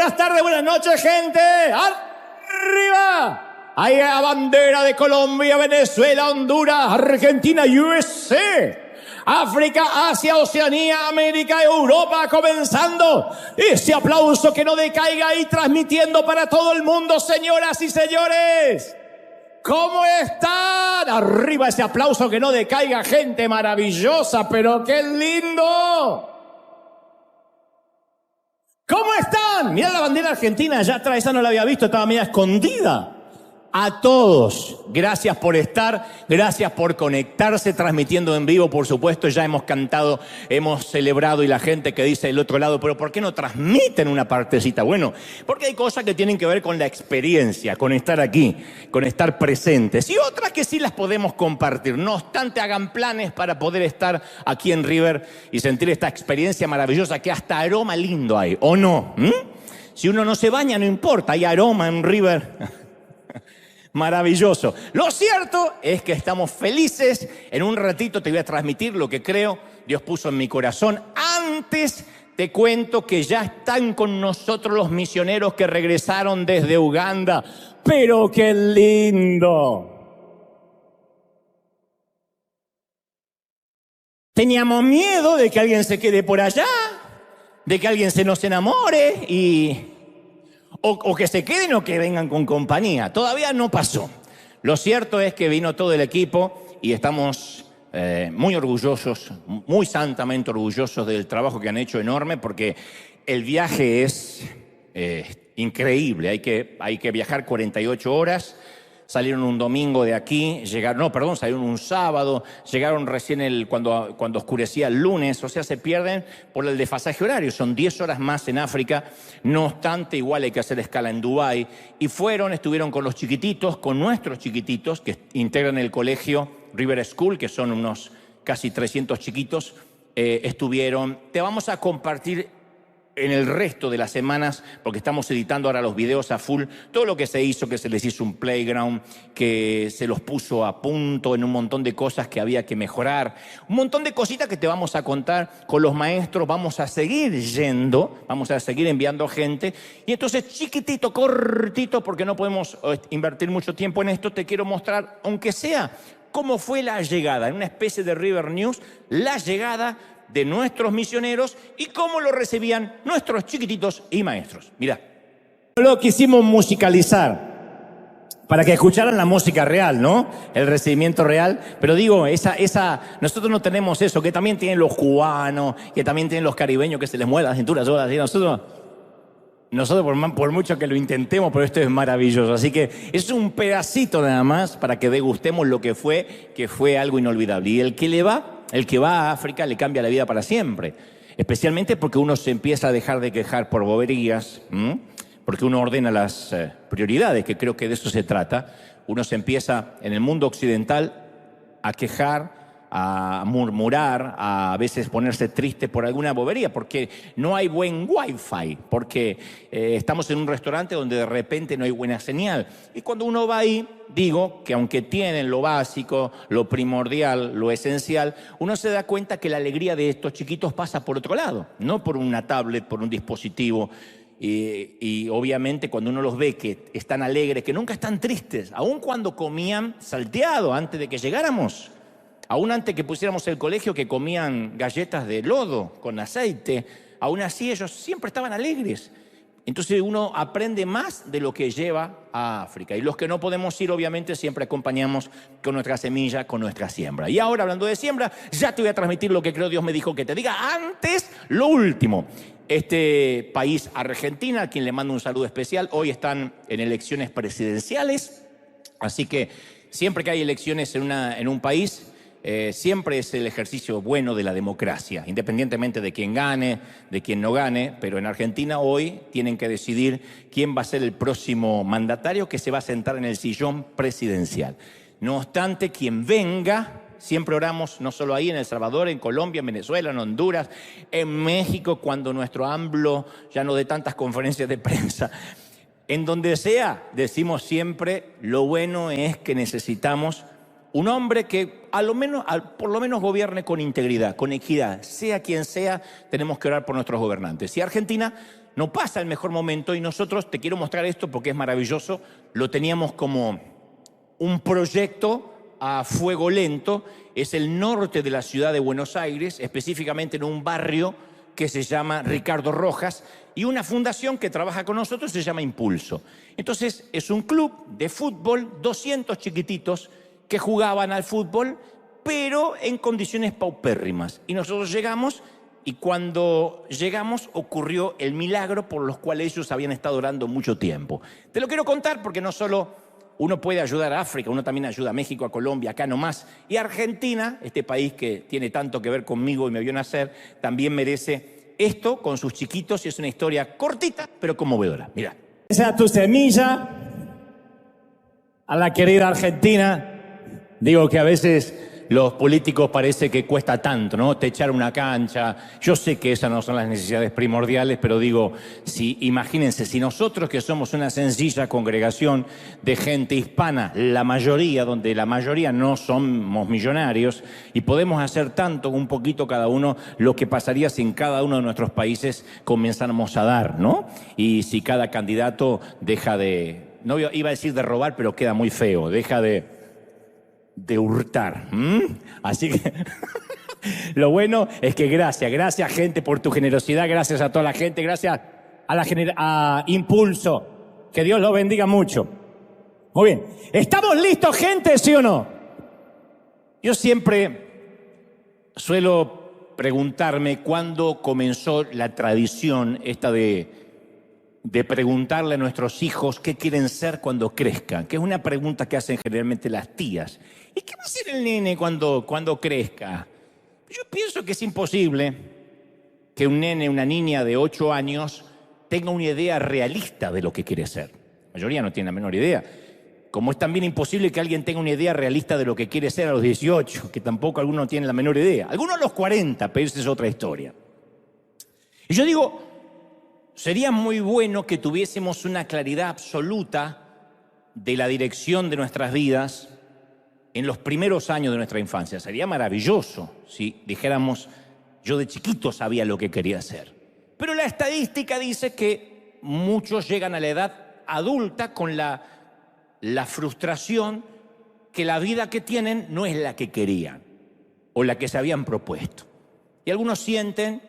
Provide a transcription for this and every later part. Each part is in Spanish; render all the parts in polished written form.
buenas tardes, buenas noches, gente. ¡Arriba! Ahí la bandera de Colombia, Venezuela, Honduras, Argentina, USA. África, Asia, Oceanía, América, Europa, comenzando. Ese aplauso que no decaiga y transmitiendo para todo el mundo, señoras y señores. ¿Cómo están? Arriba ese aplauso que no decaiga, gente maravillosa, pero qué lindo. ¿Cómo están? Mirá la bandera argentina allá atrás, esa no la había visto, estaba media escondida. A todos, gracias por estar, gracias por conectarse, transmitiendo en vivo, por supuesto, ya hemos cantado, hemos celebrado y la gente que dice del otro lado, pero ¿por qué no transmiten una partecita? Bueno, porque hay cosas que tienen que ver con la experiencia, con estar aquí, con estar presentes y otras que sí las podemos compartir. No obstante, hagan planes para poder estar aquí en River y sentir esta experiencia maravillosa que hasta aroma lindo hay, ¿o no? Si uno no se baña, no importa, hay aroma en River. Maravilloso. Lo cierto es que estamos felices. En un ratito te voy a transmitir lo que creo Dios puso en mi corazón. Antes te cuento que ya están con nosotros los misioneros que regresaron desde Uganda. ¡Pero qué lindo! Teníamos miedo de que alguien se quede por allá, de que alguien se nos enamore o que se queden o que vengan con compañía. Todavía no pasó. Lo cierto es que vino todo el equipo y estamos muy orgullosos, muy santamente orgullosos del trabajo que han hecho enorme, porque el viaje es increíble. Hay que viajar 48 horas. Salieron un domingo de aquí, salieron un sábado, llegaron recién cuando oscurecía el lunes, o sea, se pierden por el desfasaje horario, son 10 horas más en África. No obstante, igual hay que hacer escala en Dubái, y estuvieron con los chiquititos, con nuestros chiquititos, que integran el colegio River School, que son unos casi 300 chiquitos, te vamos a compartir en el resto de las semanas, porque estamos editando ahora los videos a full, todo lo que se hizo, que se les hizo un playground, que se los puso a punto en un montón de cosas que había que mejorar, un montón de cositas que te vamos a contar con los maestros. Vamos a seguir vamos a seguir enviando gente, y entonces chiquitito, cortito, porque no podemos invertir mucho tiempo en esto, te quiero mostrar, aunque sea, cómo fue la llegada, en una especie de River News, la llegada de nuestros misioneros y cómo lo recibían nuestros chiquititos y maestros. Mirá. Lo quisimos musicalizar para que escucharan la música real, ¿no? El recibimiento real. Pero digo, nosotros no tenemos eso, que también tienen los cubanos, que también tienen los caribeños, que se les mueve la cintura sola. ¿Sí? Nosotros por mucho que lo intentemos, pero esto es maravilloso. Así que es un pedacito nada más para que degustemos lo que fue algo inolvidable. Y el que va a África le cambia la vida para siempre. Especialmente porque uno se empieza a dejar de quejar por boberías, porque uno ordena las prioridades, que creo que de eso se trata. Uno se empieza en el mundo occidental a quejar, a murmurar, a veces ponerse triste por alguna bobería, porque no hay buen wifi, porque estamos en un restaurante donde de repente no hay buena señal. Y cuando uno va ahí, digo que aunque tienen lo básico, lo primordial, lo esencial, uno se da cuenta que la alegría de estos chiquitos pasa por otro lado, no por una tablet, por un dispositivo. Y obviamente cuando uno los ve que están alegres, que nunca están tristes, aun cuando comían salteado antes de que llegáramos, aún antes que pusiéramos el colegio, que comían galletas de lodo con aceite, aún así ellos siempre estaban alegres. Entonces uno aprende más de lo que lleva a África. Y los que no podemos ir, obviamente, siempre acompañamos con nuestra semilla, con nuestra siembra. Y ahora, hablando de siembra, ya te voy a transmitir lo que creo Dios me dijo que te diga. Antes, lo último. Este país, Argentina, a quien le mando un saludo especial, hoy están en elecciones presidenciales. Así que siempre que hay elecciones en un país, siempre es el ejercicio bueno de la democracia, independientemente de quién gane, de quién no gane. Pero en Argentina hoy tienen que decidir quién va a ser el próximo mandatario que se va a sentar en el sillón presidencial. No obstante, quien venga, siempre oramos, no solo ahí en El Salvador, en Colombia, en Venezuela, en Honduras, en México, cuando nuestro AMLO ya no dé tantas conferencias de prensa. En donde sea, decimos siempre, lo bueno es que necesitamos un hombre que por lo menos gobierne con integridad, con equidad. Sea quien sea, tenemos que orar por nuestros gobernantes. Y Argentina no pasa el mejor momento y nosotros, te quiero mostrar esto porque es maravilloso, lo teníamos como un proyecto a fuego lento. Es el norte de la ciudad de Buenos Aires, específicamente en un barrio que se llama Ricardo Rojas, y una fundación que trabaja con nosotros se llama Impulso. Entonces es un club de fútbol, 200 chiquititos que jugaban al fútbol, pero en condiciones paupérrimas. Y nosotros llegamos, y cuando llegamos ocurrió el milagro por los cuales ellos habían estado orando mucho tiempo. Te lo quiero contar porque no solo uno puede ayudar a África, uno también ayuda a México, a Colombia, acá nomás. Y Argentina, este país que tiene tanto que ver conmigo y me vio nacer, también merece esto con sus chiquitos, y es una historia cortita, pero conmovedora. Mira. Esa tu semilla a la querida Argentina. Digo que a veces los políticos parece que cuesta tanto, ¿no? Techar una cancha. Yo sé que esas no son las necesidades primordiales, pero digo, imagínense, si nosotros que somos una sencilla congregación de gente hispana, la mayoría, donde la mayoría no somos millonarios, y podemos hacer tanto, un poquito cada uno, lo que pasaría si en cada uno de nuestros países comenzáramos a dar, ¿no? Y si cada candidato deja de, no iba a decir de robar, pero queda muy feo, deja de hurtar. Así que lo bueno es que gracias gente por tu generosidad, gracias a toda la gente, gracias a Impulso, que Dios lo bendiga mucho. Muy bien, ¿estamos listos, gente, sí o no? Yo siempre suelo preguntarme cuándo comenzó la tradición esta de preguntarle a nuestros hijos qué quieren ser cuando crezcan, que es una pregunta que hacen generalmente las tías. ¿Y qué va a ser el nene cuando crezca? Yo pienso que es imposible que un nene, una niña de 8 años tenga una idea realista de lo que quiere ser. La mayoría no tiene la menor idea. Como es también imposible que alguien tenga una idea realista de lo que quiere ser a los 18, que tampoco algunos tienen la menor idea. Algunos a los 40, pero esa es otra historia. Y yo digo, sería muy bueno que tuviésemos una claridad absoluta de la dirección de nuestras vidas en los primeros años de nuestra infancia. Sería maravilloso si dijéramos, yo de chiquito sabía lo que quería hacer. Pero la estadística dice que muchos llegan a la edad adulta con la frustración que la vida que tienen no es la que querían o la que se habían propuesto. Y algunos sienten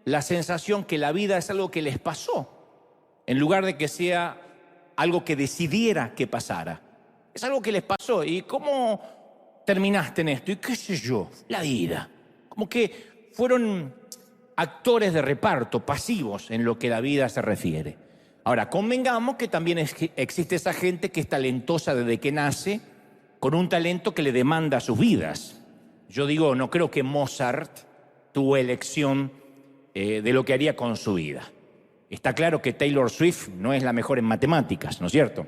la sensación que la vida es algo que les pasó, en lugar de que sea algo que decidiera que pasara. Es algo que les pasó. ¿Y cómo terminaste en esto? Y qué sé yo, la vida. Como que fueron actores de reparto, pasivos en lo que la vida se refiere. Ahora, convengamos que también existe esa gente que es talentosa desde que nace, con un talento que le demanda sus vidas. Yo digo, no creo que Mozart tuvo elección de lo que haría con su vida. Está claro que Taylor Swift no es la mejor en matemáticas, ¿no es cierto?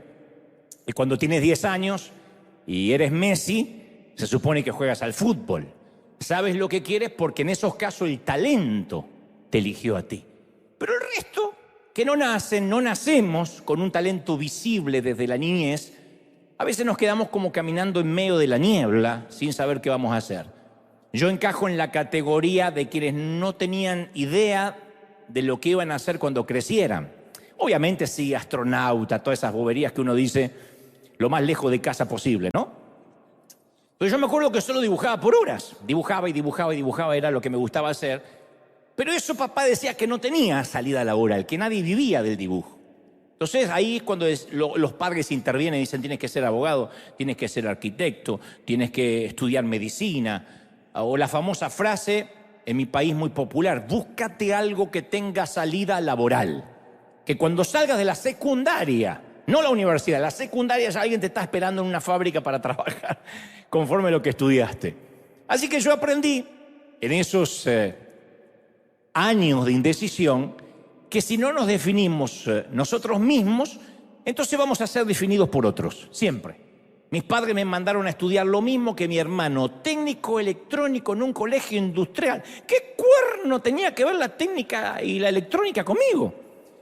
Y cuando tienes 10 años y eres Messi, se supone que juegas al fútbol. Sabes lo que quieres porque en esos casos el talento te eligió a ti. Pero el resto, que no nacemos con un talento visible desde la niñez, a veces nos quedamos como caminando en medio de la niebla sin saber qué vamos a hacer. Yo encajo en la categoría de quienes no tenían idea de lo que iban a hacer cuando crecieran. Obviamente sí, astronauta, todas esas boberías que uno dice lo más lejos de casa posible, ¿no? Pero yo me acuerdo que solo dibujaba por horas. Dibujaba, era lo que me gustaba hacer. Pero eso papá decía que no tenía salida laboral, que nadie vivía del dibujo. Entonces ahí es cuando los padres intervienen y dicen tienes que ser abogado, tienes que ser arquitecto, tienes que estudiar medicina. O la famosa frase, en mi país muy popular, búscate algo que tenga salida laboral. Que cuando salgas de la secundaria, no la universidad, la secundaria ya alguien te está esperando en una fábrica para trabajar conforme a lo que estudiaste. Así que yo aprendí en esos años de indecisión que si no nos definimos nosotros mismos, entonces vamos a ser definidos por otros, siempre. Mis padres me mandaron a estudiar lo mismo que mi hermano, técnico electrónico en un colegio industrial. ¿Qué cuerno tenía que ver la técnica y la electrónica conmigo?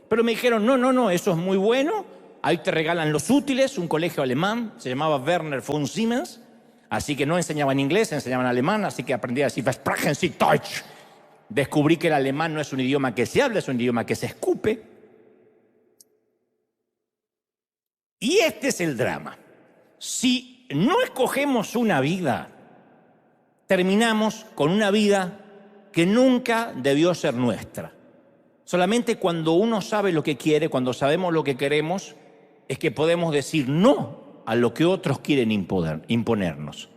Pero me dijeron, no, eso es muy bueno, ahí te regalan los útiles, un colegio alemán, se llamaba Werner von Siemens, así que no enseñaban inglés, enseñaban alemán, así que aprendí a decir, Sprechen Sie Deutsch. Descubrí que el alemán no es un idioma que se habla, es un idioma que se escupe. Y este es el drama. Si no escogemos una vida, terminamos con una vida que nunca debió ser nuestra. Solamente cuando uno sabe lo que quiere, cuando sabemos lo que queremos, es que podemos decir no a lo que otros quieren imponernos.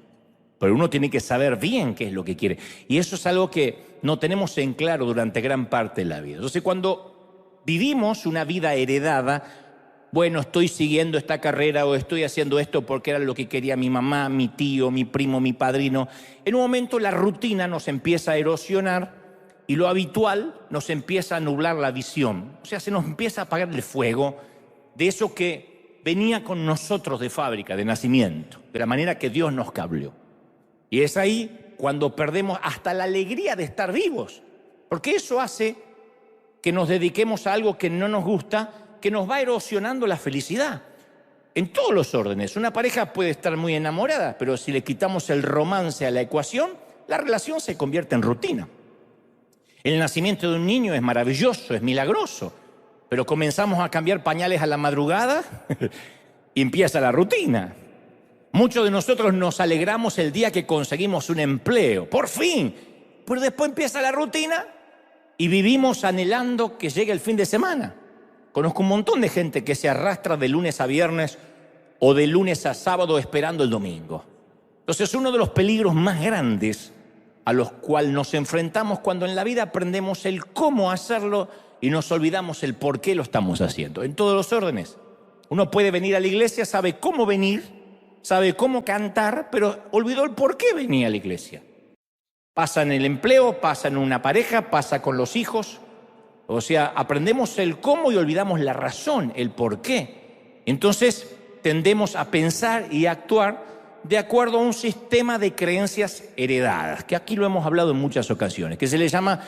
Pero uno tiene que saber bien qué es lo que quiere. Y eso es algo que no tenemos en claro durante gran parte de la vida. Entonces, cuando vivimos una vida heredada, bueno, estoy siguiendo esta carrera o estoy haciendo esto porque era lo que quería mi mamá, mi tío, mi primo, mi padrino, en un momento la rutina nos empieza a erosionar y lo habitual nos empieza a nublar la visión. O sea, se nos empieza a apagar el fuego de eso que venía con nosotros de fábrica, de nacimiento, de la manera que Dios nos cableó. Y es ahí cuando perdemos hasta la alegría de estar vivos, porque eso hace que nos dediquemos a algo que no nos gusta, que nos va erosionando la felicidad. En todos los órdenes. Una pareja puede estar muy enamorada, pero si le quitamos el romance a la ecuación, la relación se convierte en rutina. El nacimiento de un niño es maravilloso, es milagroso, pero comenzamos a cambiar pañales a la madrugada y empieza la rutina. Muchos de nosotros nos alegramos el día que conseguimos un empleo, por fin, pero después empieza la rutina y vivimos anhelando que llegue el fin de semana. Conozco un montón de gente que se arrastra de lunes a viernes o de lunes a sábado esperando el domingo. Entonces, uno de los peligros más grandes a los cuales nos enfrentamos cuando en la vida aprendemos el cómo hacerlo y nos olvidamos el por qué lo estamos haciendo. En todos los órdenes. Uno puede venir a la iglesia, sabe cómo venir, sabe cómo cantar, pero olvidó el por qué venía a la iglesia. Pasa en el empleo, pasa en una pareja, pasa con los hijos. O sea, aprendemos el cómo y olvidamos la razón, el por qué. Entonces, tendemos a pensar y a actuar de acuerdo a un sistema de creencias heredadas, que aquí lo hemos hablado en muchas ocasiones, que se le llama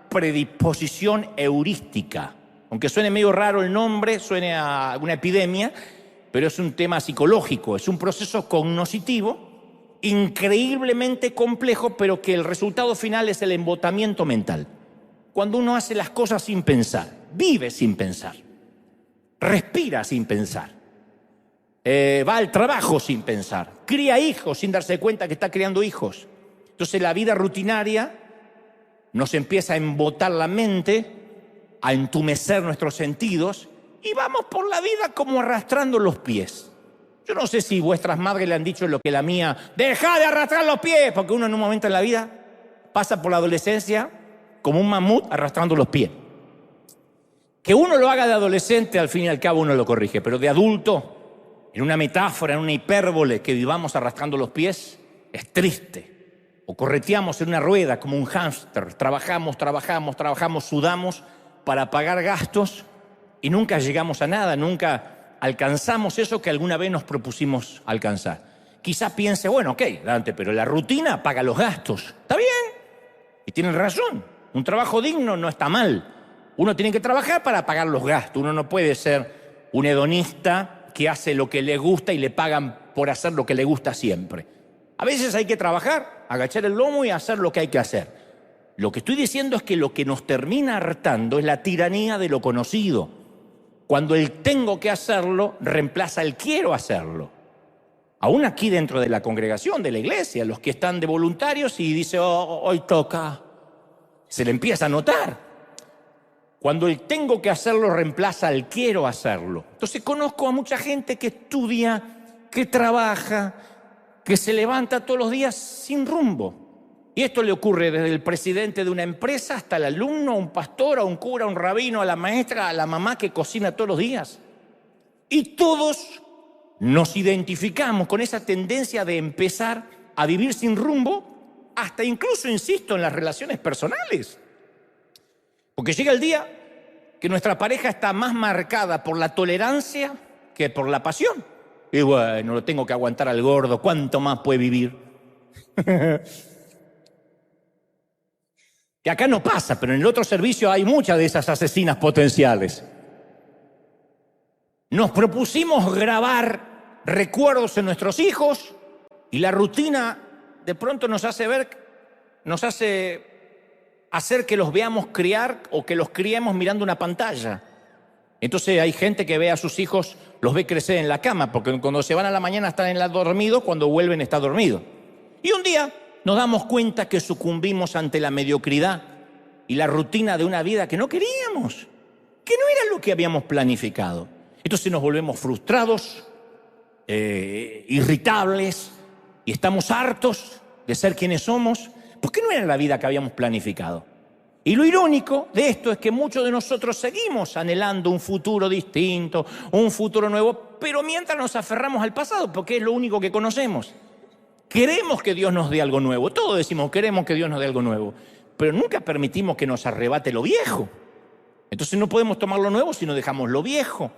predisposición heurística. Aunque suene medio raro el nombre, suene a una epidemia, pero es un tema psicológico, es un proceso cognoscitivo increíblemente complejo, pero que el resultado final es el embotamiento mental. Cuando uno hace las cosas sin pensar, vive sin pensar, respira sin pensar, va al trabajo sin pensar, cría hijos sin darse cuenta que está criando hijos. Entonces la vida rutinaria nos empieza a embotar la mente, a entumecer nuestros sentidos y vamos por la vida como arrastrando los pies. Yo no sé si vuestras madres le han dicho lo que la mía, ¡deja de arrastrar los pies! Porque uno en un momento en la vida pasa por la adolescencia como un mamut arrastrando los pies. Que uno lo haga de adolescente, al fin y al cabo uno lo corrige, pero de adulto, en una metáfora, en una hipérbole, que vivamos arrastrando los pies, es triste. O correteamos en una rueda como un hámster, trabajamos, sudamos para pagar gastos y nunca llegamos a nada, nunca alcanzamos eso que alguna vez nos propusimos alcanzar. Quizá piense, bueno, ok, Dante, pero la rutina paga los gastos. Está bien, y tienen razón. Un trabajo digno no está mal. Uno tiene que trabajar para pagar los gastos. Uno no puede ser un hedonista que hace lo que le gusta y le pagan por hacer lo que le gusta siempre. A veces hay que trabajar, agachar el lomo y hacer lo que hay que hacer. Lo que estoy diciendo es que lo que nos termina hartando es la tiranía de lo conocido. Cuando el tengo que hacerlo reemplaza el quiero hacerlo. Aún aquí dentro de la congregación, de la iglesia, los que están de voluntarios y dicen, oh, hoy toca, se le empieza a notar. Cuando el tengo que hacerlo reemplaza el quiero hacerlo. Entonces conozco a mucha gente que estudia, que trabaja, que se levanta todos los días sin rumbo. Y esto le ocurre desde el presidente de una empresa hasta el alumno, a un pastor, a un cura, a un rabino, a la maestra, a la mamá que cocina todos los días. Y todos nos identificamos con esa tendencia de empezar a vivir sin rumbo, hasta incluso, insisto, en las relaciones personales. Porque llega el día que nuestra pareja está más marcada por la tolerancia que por la pasión. Y bueno, lo tengo que aguantar al gordo, ¿cuánto más puede vivir? Que acá no pasa, pero en el otro servicio hay muchas de esas asesinas potenciales. Nos propusimos grabar recuerdos en nuestros hijos y la rutina de pronto nos hace hacer que los veamos criar o que los criemos mirando una pantalla. Entonces hay gente que ve a sus hijos los ve crecer en la cama, porque cuando se van a la mañana están dormidos, cuando vuelven está dormido. Y un día nos damos cuenta que sucumbimos ante la mediocridad y la rutina de una vida que no queríamos, que no era lo que habíamos planificado. Entonces nos volvemos frustrados, irritables, y estamos hartos de ser quienes somos, porque no era la vida que habíamos planificado. Y lo irónico de esto es que muchos de nosotros seguimos anhelando un futuro distinto, un futuro nuevo, pero mientras nos aferramos al pasado, porque es lo único que conocemos. Queremos que Dios nos dé algo nuevo, todos decimos queremos que Dios nos dé algo nuevo, pero nunca permitimos que nos arrebate lo viejo. Entonces no podemos tomar lo nuevo si no dejamos lo viejo.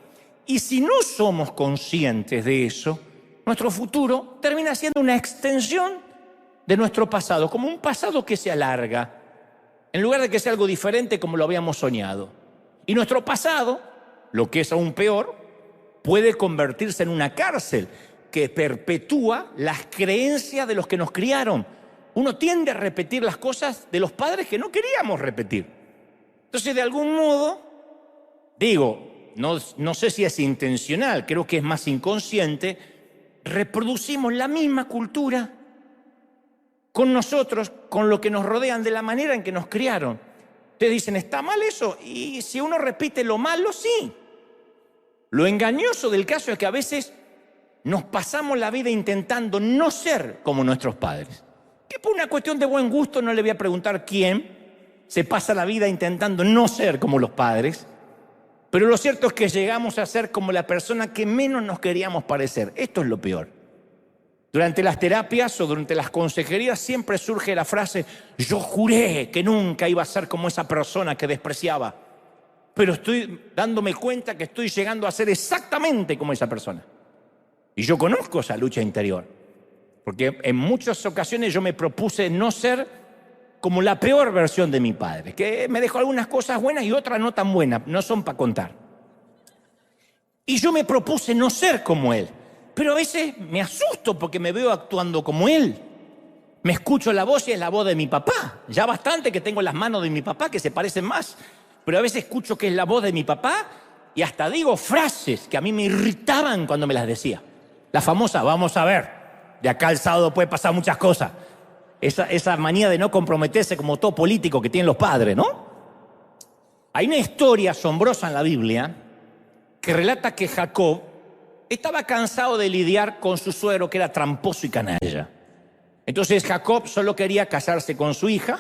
Y si no somos conscientes de eso, nuestro futuro termina siendo una extensión de nuestro pasado, como un pasado que se alarga, en lugar de que sea algo diferente como lo habíamos soñado. Y nuestro pasado, lo que es aún peor, puede convertirse en una cárcel que perpetúa las creencias de los que nos criaron. Uno tiende a repetir las cosas de los padres que no queríamos repetir. Entonces, de algún modo, no sé si es intencional, creo que es más inconsciente, reproducimos la misma cultura con nosotros, con lo que nos rodean, de la manera en que nos criaron. Ustedes dicen, ¿está mal eso? Y si uno repite lo malo, sí. Lo engañoso del caso es que a veces nos pasamos la vida intentando no ser como nuestros padres. Que por una cuestión de buen gusto, no le voy a preguntar quién se pasa la vida intentando no ser como los padres, pero lo cierto es que llegamos a ser como la persona que menos nos queríamos parecer. Esto es lo peor. Durante las terapias o durante las consejerías siempre surge la frase, yo juré que nunca iba a ser como esa persona que despreciaba, pero estoy dándome cuenta que estoy llegando a ser exactamente como esa persona. Y yo conozco esa lucha interior, porque en muchas ocasiones yo me propuse no ser como la peor versión de mi padre, que me dejó algunas cosas buenas y otras no tan buenas, no son para contar. Y yo me propuse no ser como él. Pero a veces me asusto porque me veo actuando como él. Me escucho la voz y es la voz de mi papá. Ya bastante que tengo las manos de mi papá que se parecen más. Pero a veces escucho que es la voz de mi papá y hasta digo frases que a mí me irritaban cuando me las decía. La famosa, vamos a ver, de acá al sábado puede pasar muchas cosas. Esa manía de no comprometerse como todo político que tienen los padres, ¿no? Hay una historia asombrosa en la Biblia que relata que Jacob estaba cansado de lidiar con su suegro, que era tramposo y canalla. Entonces Jacob solo quería casarse con su hija,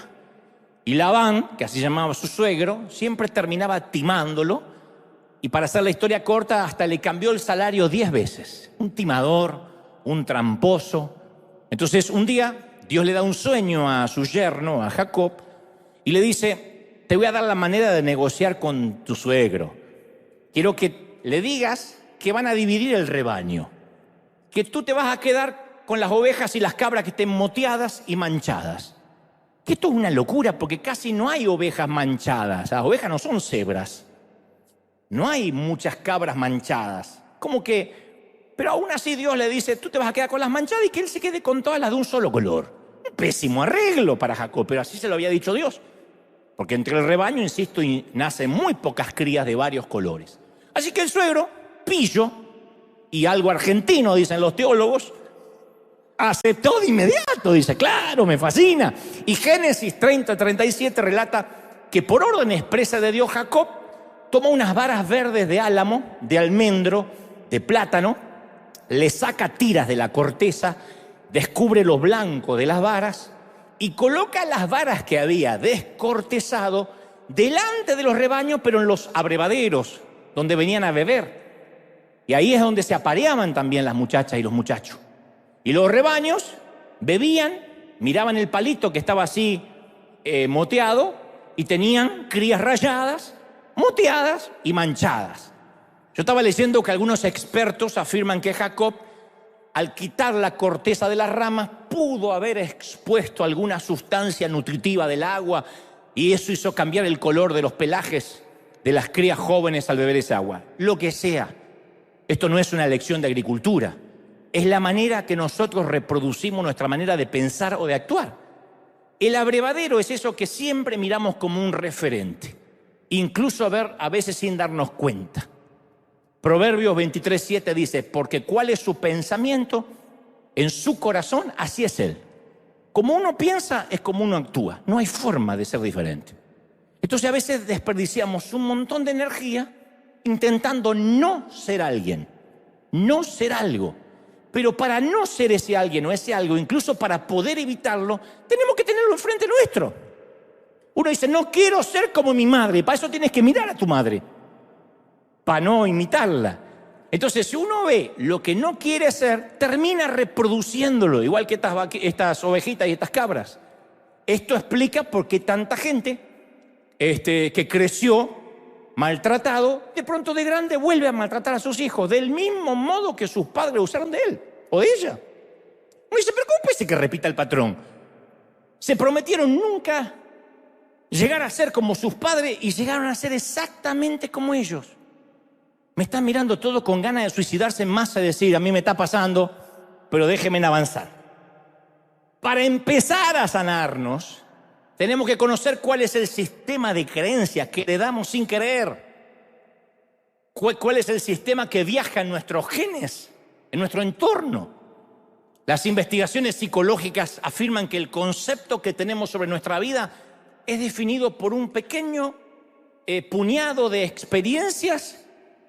y Labán, que así llamaba su suegro, siempre terminaba timándolo, y para hacer la historia corta, hasta le cambió el salario 10 veces. Un timador, un tramposo. Entonces un día Dios le da un sueño a su yerno, a Jacob, y le dice, te voy a dar la manera de negociar con tu suegro. Quiero que le digas que van a dividir el rebaño, que tú te vas a quedar con las ovejas y las cabras que estén moteadas y manchadas. Que esto es una locura porque casi no hay ovejas manchadas. Las ovejas no son cebras. No hay muchas cabras manchadas. Pero aún así Dios le dice, tú te vas a quedar con las manchadas y que él se quede con todas las de un solo color. Un pésimo arreglo para Jacob, pero así se lo había dicho Dios. Porque entre el rebaño, insisto, nacen muy pocas crías de varios colores. Así que el suegro, pillo, y algo argentino, dicen los teólogos, aceptó de inmediato, dice, claro, me fascina. Y Génesis 30:37 relata que por orden expresa de Dios, Jacob toma unas varas verdes de álamo, de almendro, de plátano, le saca tiras de la corteza, descubre lo blanco de las varas y coloca las varas que había descortezado delante de los rebaños, pero en los abrevaderos, donde venían a beber. Y ahí es donde se apareaban también las muchachas y los muchachos. Y los rebaños bebían, miraban el palito que estaba así moteado y tenían crías rayadas, moteadas y manchadas. Yo estaba leyendo que algunos expertos afirman que Jacob, al quitar la corteza de las ramas, pudo haber expuesto alguna sustancia nutritiva del agua y eso hizo cambiar el color de los pelajes de las crías jóvenes al beber esa agua. Lo que sea. Esto no es una lección de agricultura. Es la manera que nosotros reproducimos nuestra manera de pensar o de actuar. El abrevadero es eso que siempre miramos como un referente, incluso a veces sin darnos cuenta. Proverbios 23:7 dice, porque cuál es su pensamiento en su corazón, así es él. Como uno piensa, es como uno actúa. No hay forma de ser diferente. Entonces a veces desperdiciamos un montón de energía intentando no ser alguien, no ser algo. Pero para no ser ese alguien o ese algo, incluso para poder evitarlo, tenemos que tenerlo enfrente nuestro. Uno dice, no quiero ser como mi madre. Para eso tienes que mirar a tu madre, para no imitarla. Entonces, si uno ve lo que no quiere ser, termina reproduciéndolo, igual que estas ovejitas y estas cabras. Esto explica por qué tanta gente que creció maltratado, de pronto de grande vuelve a maltratar a sus hijos, del mismo modo que sus padres usaron de él o de ella. Uno dice, pero ¿cómo puede ser que repita el patrón? Se prometieron nunca llegar a ser como sus padres y llegaron a ser exactamente como ellos. Me están mirando todo con ganas de suicidarse en masa y decir, a mí me está pasando, pero déjenme avanzar. Para empezar a sanarnos, tenemos que conocer cuál es el sistema de creencias que heredamos sin querer. ¿Cuál es el sistema que viaja en nuestros genes, en nuestro entorno? Las investigaciones psicológicas afirman que el concepto que tenemos sobre nuestra vida es definido por un pequeño puñado de experiencias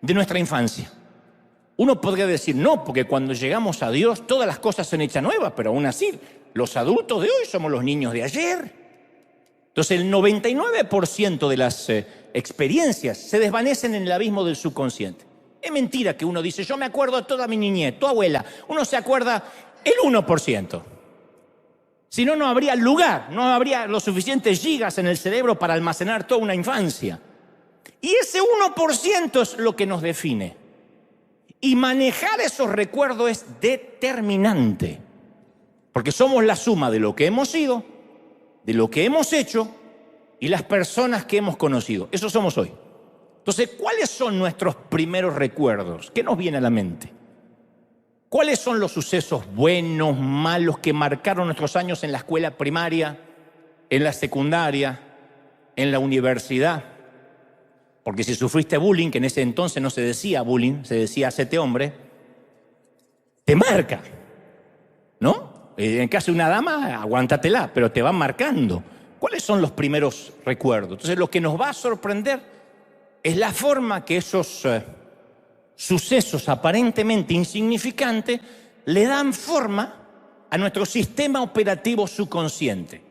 de nuestra infancia. Uno podría decir, no, porque cuando llegamos a Dios todas las cosas son hechas nuevas, pero aún así, los adultos de hoy somos los niños de ayer. Entonces el 99% de las experiencias se desvanecen en el abismo del subconsciente. Es mentira que uno dice, yo me acuerdo de toda mi niñez, tu abuela. Uno se acuerda el 1%. Si no, no habría lugar, no habría los suficientes gigas en el cerebro para almacenar toda una infancia. Y ese 1% es lo que nos define. Y manejar esos recuerdos es determinante. Porque somos la suma de lo que hemos sido, de lo que hemos hecho y las personas que hemos conocido. Eso somos hoy. Entonces, ¿cuáles son nuestros primeros recuerdos? ¿Qué nos viene a la mente? ¿Cuáles son los sucesos buenos, malos que marcaron nuestros años en la escuela primaria, en la secundaria, en la universidad? Porque si sufriste bullying, que en ese entonces no se decía bullying, se decía hacete hombre, te marca, ¿no? En caso de una dama, aguántatela, pero te van marcando. ¿Cuáles son los primeros recuerdos? Entonces, lo que nos va a sorprender es la forma que esos sucesos aparentemente insignificantes le dan forma a nuestro sistema operativo subconsciente,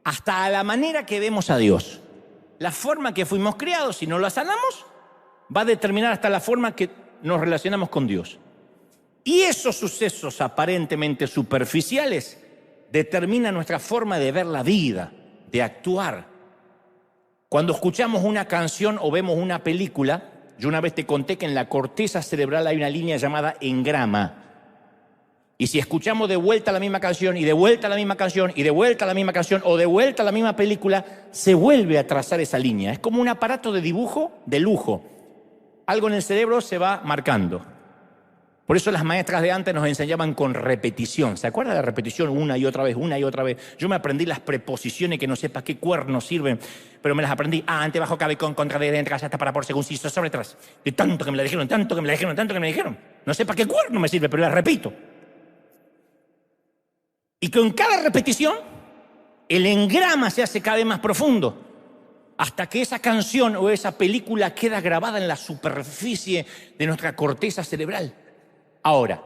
hasta a la manera que vemos a Dios. La forma que fuimos criados, si no la sanamos, va a determinar hasta la forma que nos relacionamos con Dios. Y esos sucesos aparentemente superficiales determinan nuestra forma de ver la vida, de actuar. Cuando escuchamos una canción o vemos una película, yo una vez te conté que en la corteza cerebral hay una línea llamada engrama. Y si escuchamos de vuelta la misma canción, y de vuelta la misma canción, y de vuelta la misma canción, o de vuelta la misma película, se vuelve a trazar esa línea. Es como un aparato de dibujo de lujo. Algo en el cerebro se va marcando. Por eso las maestras de antes nos enseñaban con repetición. ¿Se acuerdan de la repetición? Una y otra vez, una y otra vez. Yo me aprendí las preposiciones que no sé para qué cuernos sirven, pero me las aprendí. Ante, bajo, cabe, con, contra, de, entre, hasta, para, por, según, si, sobre, tras. De tanto que me la dijeron, tanto que me la dijeron, tanto que me la dijeron. No sé para qué cuerno me sirve, pero las repito. Y con cada repetición, el engrama se hace cada vez más profundo, hasta que esa canción o esa película queda grabada en la superficie de nuestra corteza cerebral. Ahora,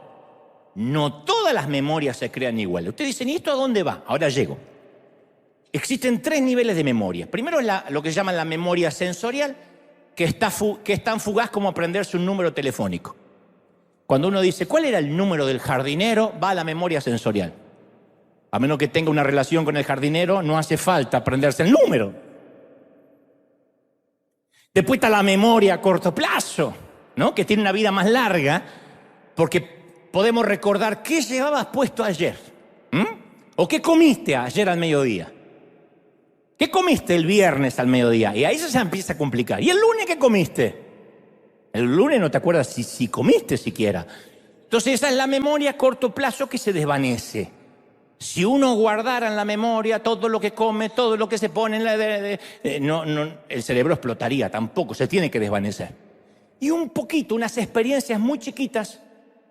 no todas las memorias se crean igual. Ustedes dicen, ¿y esto a dónde va? Ahora llego. Existen 3 niveles de memoria. Primero es lo que se llama la memoria sensorial, que es tan fugaz como aprenderse un número telefónico. Cuando uno dice, ¿cuál era el número del jardinero? Va a la memoria sensorial. A menos que tenga una relación con el jardinero, no hace falta aprenderse el número. Después está la memoria a corto plazo, ¿no? Que tiene una vida más larga, porque podemos recordar qué llevabas puesto ayer. ¿O qué comiste ayer al mediodía? ¿Qué comiste el viernes al mediodía? Y ahí se empieza a complicar. ¿Y el lunes qué comiste? El lunes no te acuerdas si comiste siquiera. Entonces esa es la memoria a corto plazo que se desvanece. Si uno guardara en la memoria todo lo que come, todo lo que se pone en el cerebro explotaría, tampoco, se tiene que desvanecer. Y un poquito, unas experiencias muy chiquitas,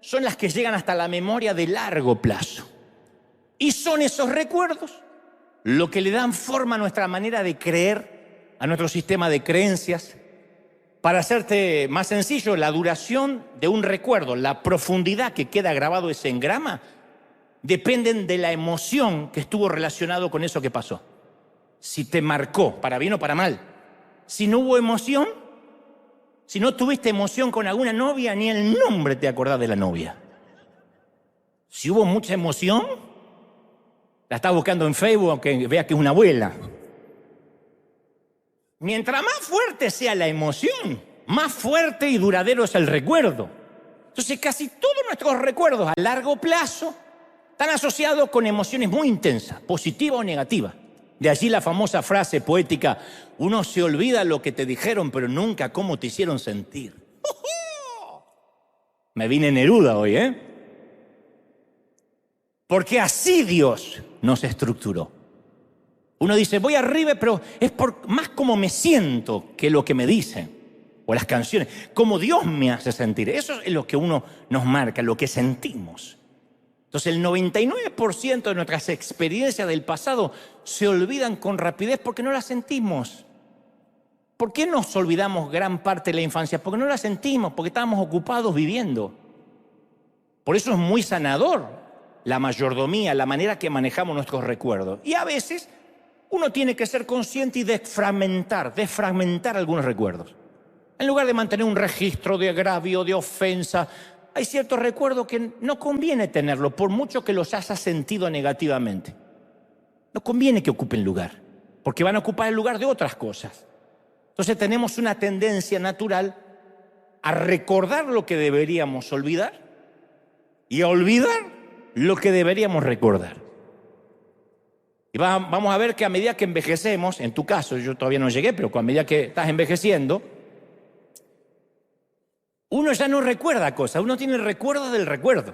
son las que llegan hasta la memoria de largo plazo. Y son esos recuerdos lo que le dan forma a nuestra manera de creer, a nuestro sistema de creencias. Para hacerte más sencillo, la duración de un recuerdo, la profundidad que queda grabado ese engrama, dependen de la emoción que estuvo relacionado con eso que pasó. Si te marcó, para bien o para mal. Si no hubo emoción, si no tuviste emoción con alguna novia, ni el nombre te acordás de la novia. Si hubo mucha emoción, la estás buscando en Facebook aunque veas que es una abuela. Mientras más fuerte sea la emoción, más fuerte y duradero es el recuerdo. Entonces casi todos nuestros recuerdos a largo plazo están asociados con emociones muy intensas, positivas o negativas. De allí la famosa frase poética: uno se olvida lo que te dijeron, pero nunca cómo te hicieron sentir. Me vine Neruda hoy, ¿eh? Porque así Dios nos estructuró. Uno dice, voy arriba, pero es por más como me siento que lo que me dicen. O las canciones, como Dios me hace sentir. Eso es lo que uno nos marca, lo que sentimos. Entonces el 99% de nuestras experiencias del pasado se olvidan con rapidez porque no las sentimos. ¿Por qué nos olvidamos gran parte de la infancia? Porque no la sentimos, porque estábamos ocupados viviendo. Por eso es muy sanador la mayordomía, la manera que manejamos nuestros recuerdos. Y a veces uno tiene que ser consciente y desfragmentar algunos recuerdos. En lugar de mantener un registro de agravio, de ofensa, hay ciertos recuerdos que no conviene tenerlos, por mucho que los hayas sentido negativamente. No conviene que ocupen lugar, porque van a ocupar el lugar de otras cosas. Entonces tenemos una tendencia natural a recordar lo que deberíamos olvidar y a olvidar lo que deberíamos recordar. Y vamos a ver que a medida que envejecemos, en tu caso, yo todavía no llegué, pero a medida que estás envejeciendo, uno ya no recuerda cosas, uno tiene el recuerdo del recuerdo.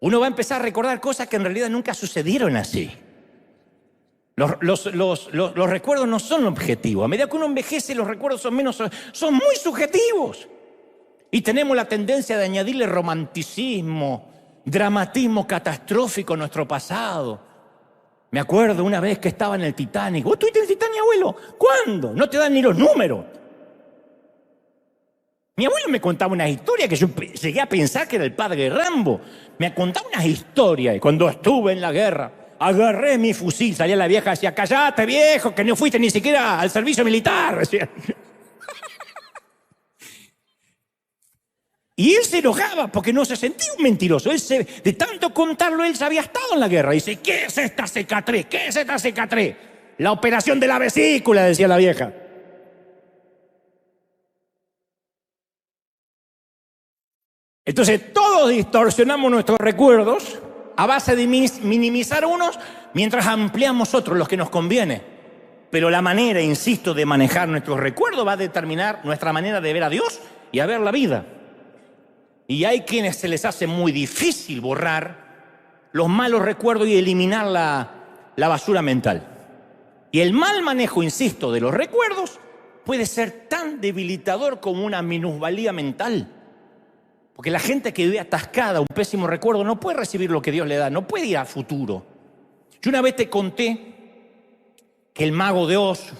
Uno va a empezar a recordar cosas que en realidad nunca sucedieron así. Los recuerdos no son objetivos. A medida que uno envejece, los recuerdos son muy subjetivos. Y tenemos la tendencia de añadirle romanticismo, dramatismo catastrófico a nuestro pasado. Me acuerdo una vez que estaba en el Titanic. ¿Vos estuviste en el Titanic, abuelo? ¿Cuándo? No te dan ni los números. Mi abuelo me contaba unas historias que yo llegué a pensar que era el padre de Rambo. Me contaba unas historias. Y cuando estuve en la guerra, agarré mi fusil. Salía la vieja y decía, callate, viejo, que no fuiste ni siquiera al servicio militar. Decía. Y él se enojaba porque no se sentía un mentiroso. De tanto contarlo, él se había estado en la guerra. Dice, ¿qué es esta cicatriz? ¿Qué es esta cicatriz? La operación de la vesícula, decía la vieja. Entonces todos distorsionamos nuestros recuerdos a base de minimizar unos mientras ampliamos otros, los que nos conviene. Pero la manera, insisto, de manejar nuestros recuerdos va a determinar nuestra manera de ver a Dios y a ver la vida. Y hay quienes se les hace muy difícil borrar los malos recuerdos y eliminar la basura mental. Y el mal manejo, insisto, de los recuerdos puede ser tan debilitador como una minusvalía mental. Porque la gente que vive atascada, un pésimo recuerdo, no puede recibir lo que Dios le da, no puede ir a futuro. Yo una vez te conté que El Mago de Oz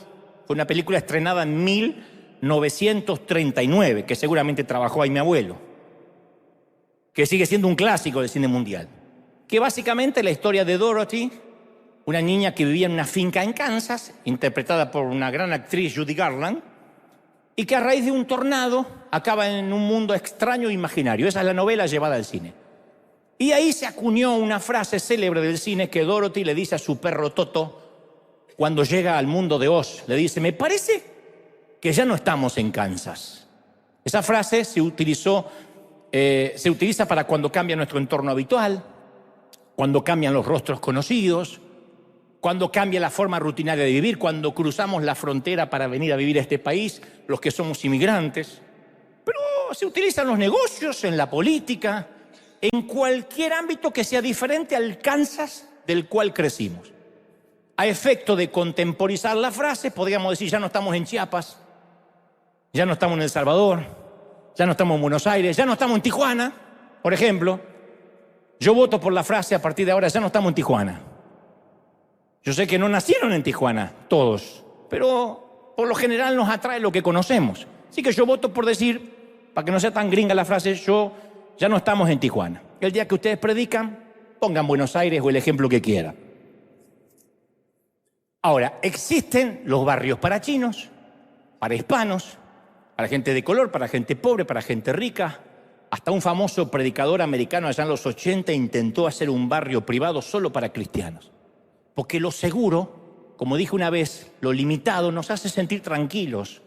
fue una película estrenada en 1939, que seguramente trabajó ahí mi abuelo, que sigue siendo un clásico del cine mundial. Que básicamente la historia de Dorothy, una niña que vivía en una finca en Kansas, interpretada por una gran actriz, Judy Garland, y que a raíz de un tornado acaba en un mundo extraño e imaginario. Esa es la novela llevada al cine. Y ahí se acuñó una frase célebre del cine que Dorothy le dice a su perro Toto cuando llega al mundo de Oz. Le dice, me parece que ya no estamos en Kansas. Esa frase se utiliza para cuando cambia nuestro entorno habitual, cuando cambian los rostros conocidos, cuando cambia la forma rutinaria de vivir, cuando cruzamos la frontera para venir a vivir a este país, los que somos inmigrantes. Pero se utiliza en los negocios, en la política, en cualquier ámbito que sea diferente al Kansas del cual crecimos. A efecto de contemporizar la frase, podríamos decir, ya no estamos en Chiapas, Ya no estamos en El Salvador, ya no estamos en Buenos Aires, ya no estamos en Tijuana, por ejemplo. Yo voto por la frase a partir de ahora, ya no estamos en Tijuana. Yo sé que no nacieron en Tijuana, todos, pero por lo general nos atrae lo que conocemos. Así que yo voto por decir, para que no sea tan gringa la frase, ya no estamos en Tijuana. El día que ustedes predican, pongan Buenos Aires o el ejemplo que quieran. Ahora, existen los barrios para chinos, para hispanos, para gente de color, para gente pobre, para gente rica. Hasta un famoso predicador americano allá en los 80 intentó hacer un barrio privado solo para cristianos. Porque lo seguro, como dije una vez, lo limitado nos hace sentir tranquilos.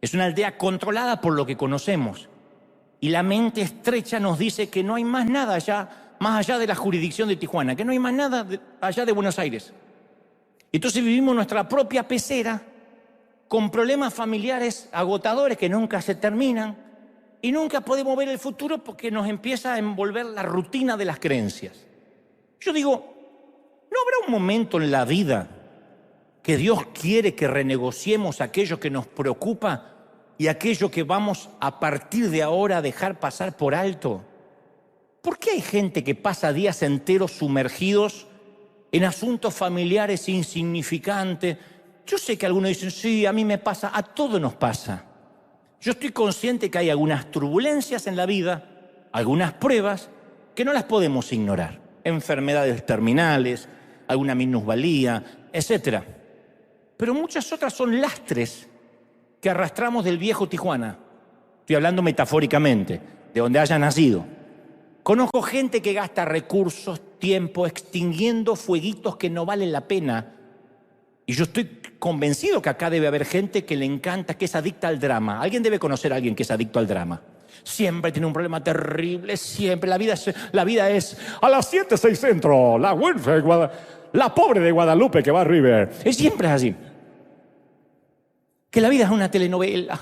Es una aldea controlada por lo que conocemos. Y la mente estrecha nos dice que no hay más nada allá, más allá de la jurisdicción de Tijuana, que no hay más nada allá de Buenos Aires. Entonces vivimos nuestra propia pecera con problemas familiares agotadores que nunca se terminan y nunca podemos ver el futuro porque nos empieza a envolver la rutina de las creencias. Yo digo, ¿no habrá un momento en la vida que Dios quiere que renegociemos aquello que nos preocupa y aquello que vamos a partir de ahora a dejar pasar por alto? ¿Por qué hay gente que pasa días enteros sumergidos en asuntos familiares insignificantes? Yo sé que algunos dicen, sí, a mí me pasa, a todos nos pasa. Yo estoy consciente que hay algunas turbulencias en la vida, algunas pruebas que no las podemos ignorar. Enfermedades terminales, alguna minusvalía, etc. Pero muchas otras son lastres que arrastramos del viejo Tijuana. Estoy hablando metafóricamente, de donde haya nacido. Conozco gente que gasta recursos, tiempo, extinguiendo fueguitos que no valen la pena. Y yo estoy convencido que acá debe haber gente que le encanta, que es adicta al drama. Alguien debe conocer a alguien que es adicto al drama. Siempre tiene un problema terrible, siempre. La vida es a las 7, 6 centro, la huérfana, la pobre de Guadalupe que va a River. Y siempre es así. Que la vida es una telenovela.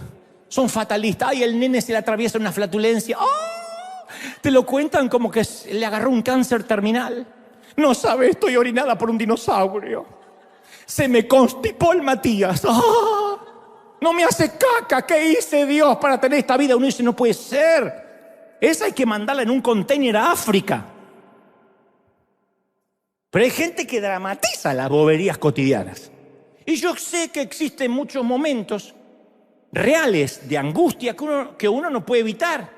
Son fatalistas. Ay, el nene se le atraviesa una flatulencia. ¡Oh! Te lo cuentan como que le agarró un cáncer terminal. No sabes, estoy orinada por un dinosaurio. Se me constipó el Matías. ¡Oh! No me hace caca. ¿Qué hice, Dios, para tener esta vida? Uno dice, no puede ser. Esa hay que mandarla en un container a África. Pero hay gente que dramatiza las boberías cotidianas. Y yo sé que existen muchos momentos reales de angustia que uno no puede evitar.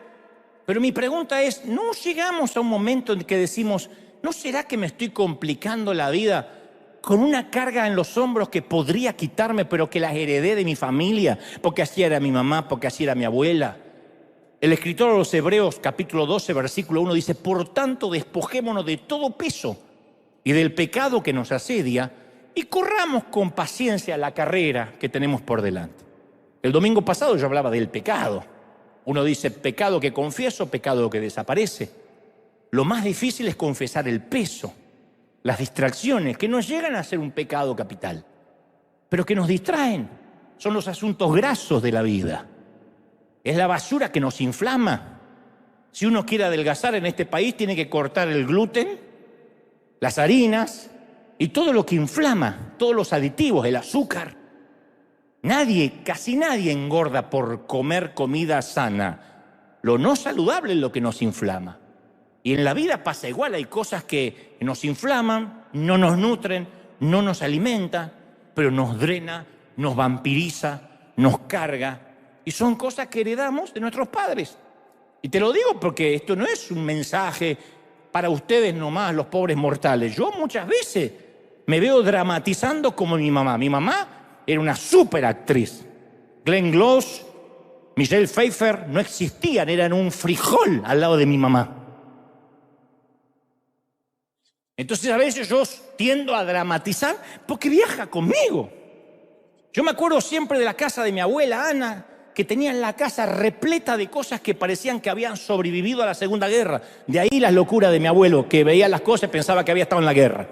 Pero mi pregunta es, ¿no llegamos a un momento en que decimos, ¿no será que me estoy complicando la vida con una carga en los hombros que podría quitarme, pero que las heredé de mi familia? Porque así era mi mamá, porque así era mi abuela. El escritor de los Hebreos, capítulo 12, versículo 1, dice, por tanto, despojémonos de todo peso y del pecado que nos asedia y corramos con paciencia la carrera que tenemos por delante. El domingo pasado yo hablaba del pecado. Uno dice, pecado que confieso, pecado que desaparece. Lo más difícil es confesar el peso, las distracciones, que no llegan a ser un pecado capital, pero que nos distraen. Son los asuntos grasos de la vida. Es la basura que nos inflama. Si uno quiere adelgazar en este país, tiene que cortar el gluten, las harinas y todo lo que inflama, todos los aditivos, el azúcar. Casi nadie engorda por comer comida sana. Lo no saludable es lo que nos inflama. Y en la vida pasa igual, hay cosas que nos inflaman, no nos nutren, no nos alimentan, pero nos drena, nos vampiriza, nos carga. Y son cosas que heredamos de nuestros padres. Y te lo digo porque esto no es un mensaje para ustedes nomás, los pobres mortales. Yo muchas veces me veo dramatizando como mi mamá. Mi mamá era una súper actriz. Glenn Close, Michelle Pfeiffer no existían, eran un frijol al lado de mi mamá. Entonces a veces yo tiendo a dramatizar porque viaja conmigo. Yo me acuerdo siempre de la casa de mi abuela Ana, que tenía la casa repleta de cosas que parecían que habían sobrevivido a la Segunda Guerra. De ahí las locuras de mi abuelo, que veía las cosas y pensaba que había estado en la guerra.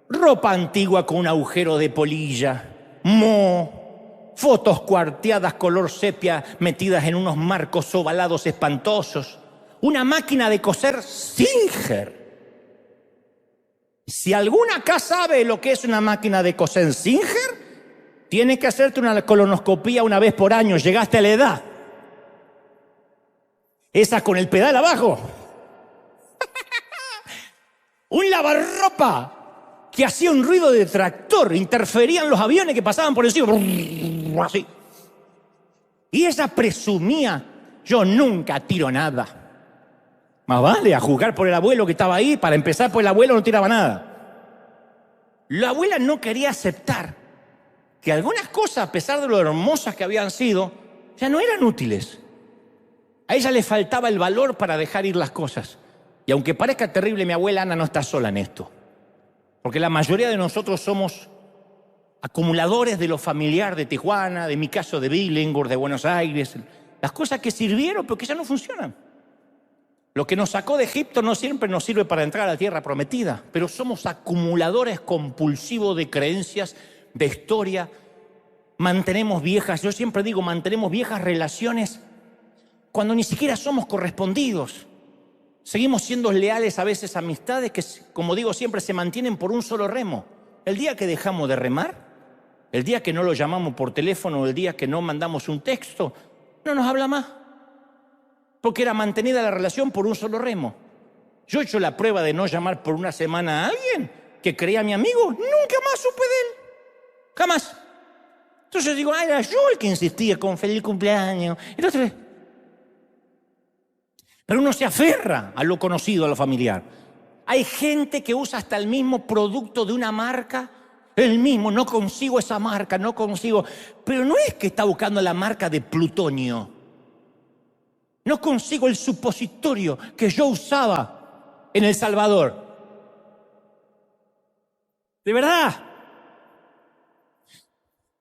Ropa antigua con un agujero de polilla, moho, fotos cuarteadas color sepia metidas en unos marcos ovalados espantosos, una máquina de coser Singer. Si alguna acá sabe lo que es una máquina de coser Singer, Tienes que hacerte una colonoscopía una vez por año, llegaste a la edad. Esa con el pedal abajo. Un lavarropa que hacía un ruido de tractor, interferían los aviones que pasaban por encima. Así. Y esa presumía, yo nunca tiro nada. Más vale a juzgar por el abuelo que estaba ahí, para empezar, pues el abuelo no tiraba nada. La abuela no quería aceptar que algunas cosas, a pesar de lo hermosas que habían sido, ya no eran útiles. A ella le faltaba el valor para dejar ir las cosas. Y aunque parezca terrible, mi abuela Ana no está sola en esto. Porque la mayoría de nosotros somos acumuladores de lo familiar de Tijuana, de mi caso de Billinghurst, de Buenos Aires. Las cosas que sirvieron, pero que ya no funcionan. Lo que nos sacó de Egipto no siempre nos sirve para entrar a la tierra prometida. Pero somos acumuladores compulsivos de creencias, de historia. Mantenemos viejas, yo siempre digo, mantenemos viejas relaciones cuando ni siquiera somos correspondidos. Seguimos siendo leales a veces a amistades que, como digo siempre, se mantienen por un solo remo. El día que dejamos de remar, el día que no lo llamamos por teléfono, el día que no mandamos un texto, no nos habla más. Porque era mantenida la relación por un solo remo. Yo he hecho la prueba de no llamar por una semana a alguien que creía mi amigo, nunca más supe de él. Jamás. Entonces digo, era yo el que insistía con feliz cumpleaños. Entonces, pero uno se aferra a lo conocido, a lo familiar. Hay gente que usa hasta el mismo producto de una marca, el mismo, no consigo esa marca, no consigo. Pero no es que está buscando la marca de plutonio. No consigo el supositorio que yo usaba en El Salvador. De verdad.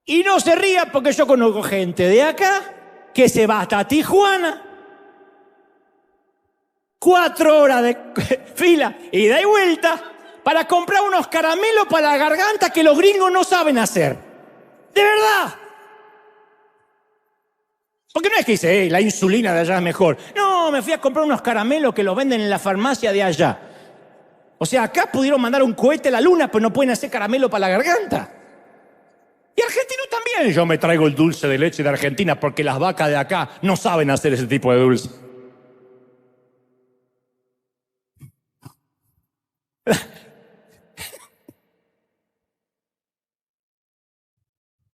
Y no se ría porque yo conozco gente de acá que se va hasta Tijuana. 4 horas de fila, ida y vuelta, para comprar unos caramelos para la garganta que los gringos no saben hacer. De verdad. Porque no es que dice, la insulina de allá es mejor. No, me fui a comprar unos caramelos que los venden en la farmacia de allá. O sea, acá pudieron mandar un cohete a la luna, pero no pueden hacer caramelo para la garganta. Y argentinos también. Yo me traigo el dulce de leche de Argentina porque las vacas de acá no saben hacer ese tipo de dulce.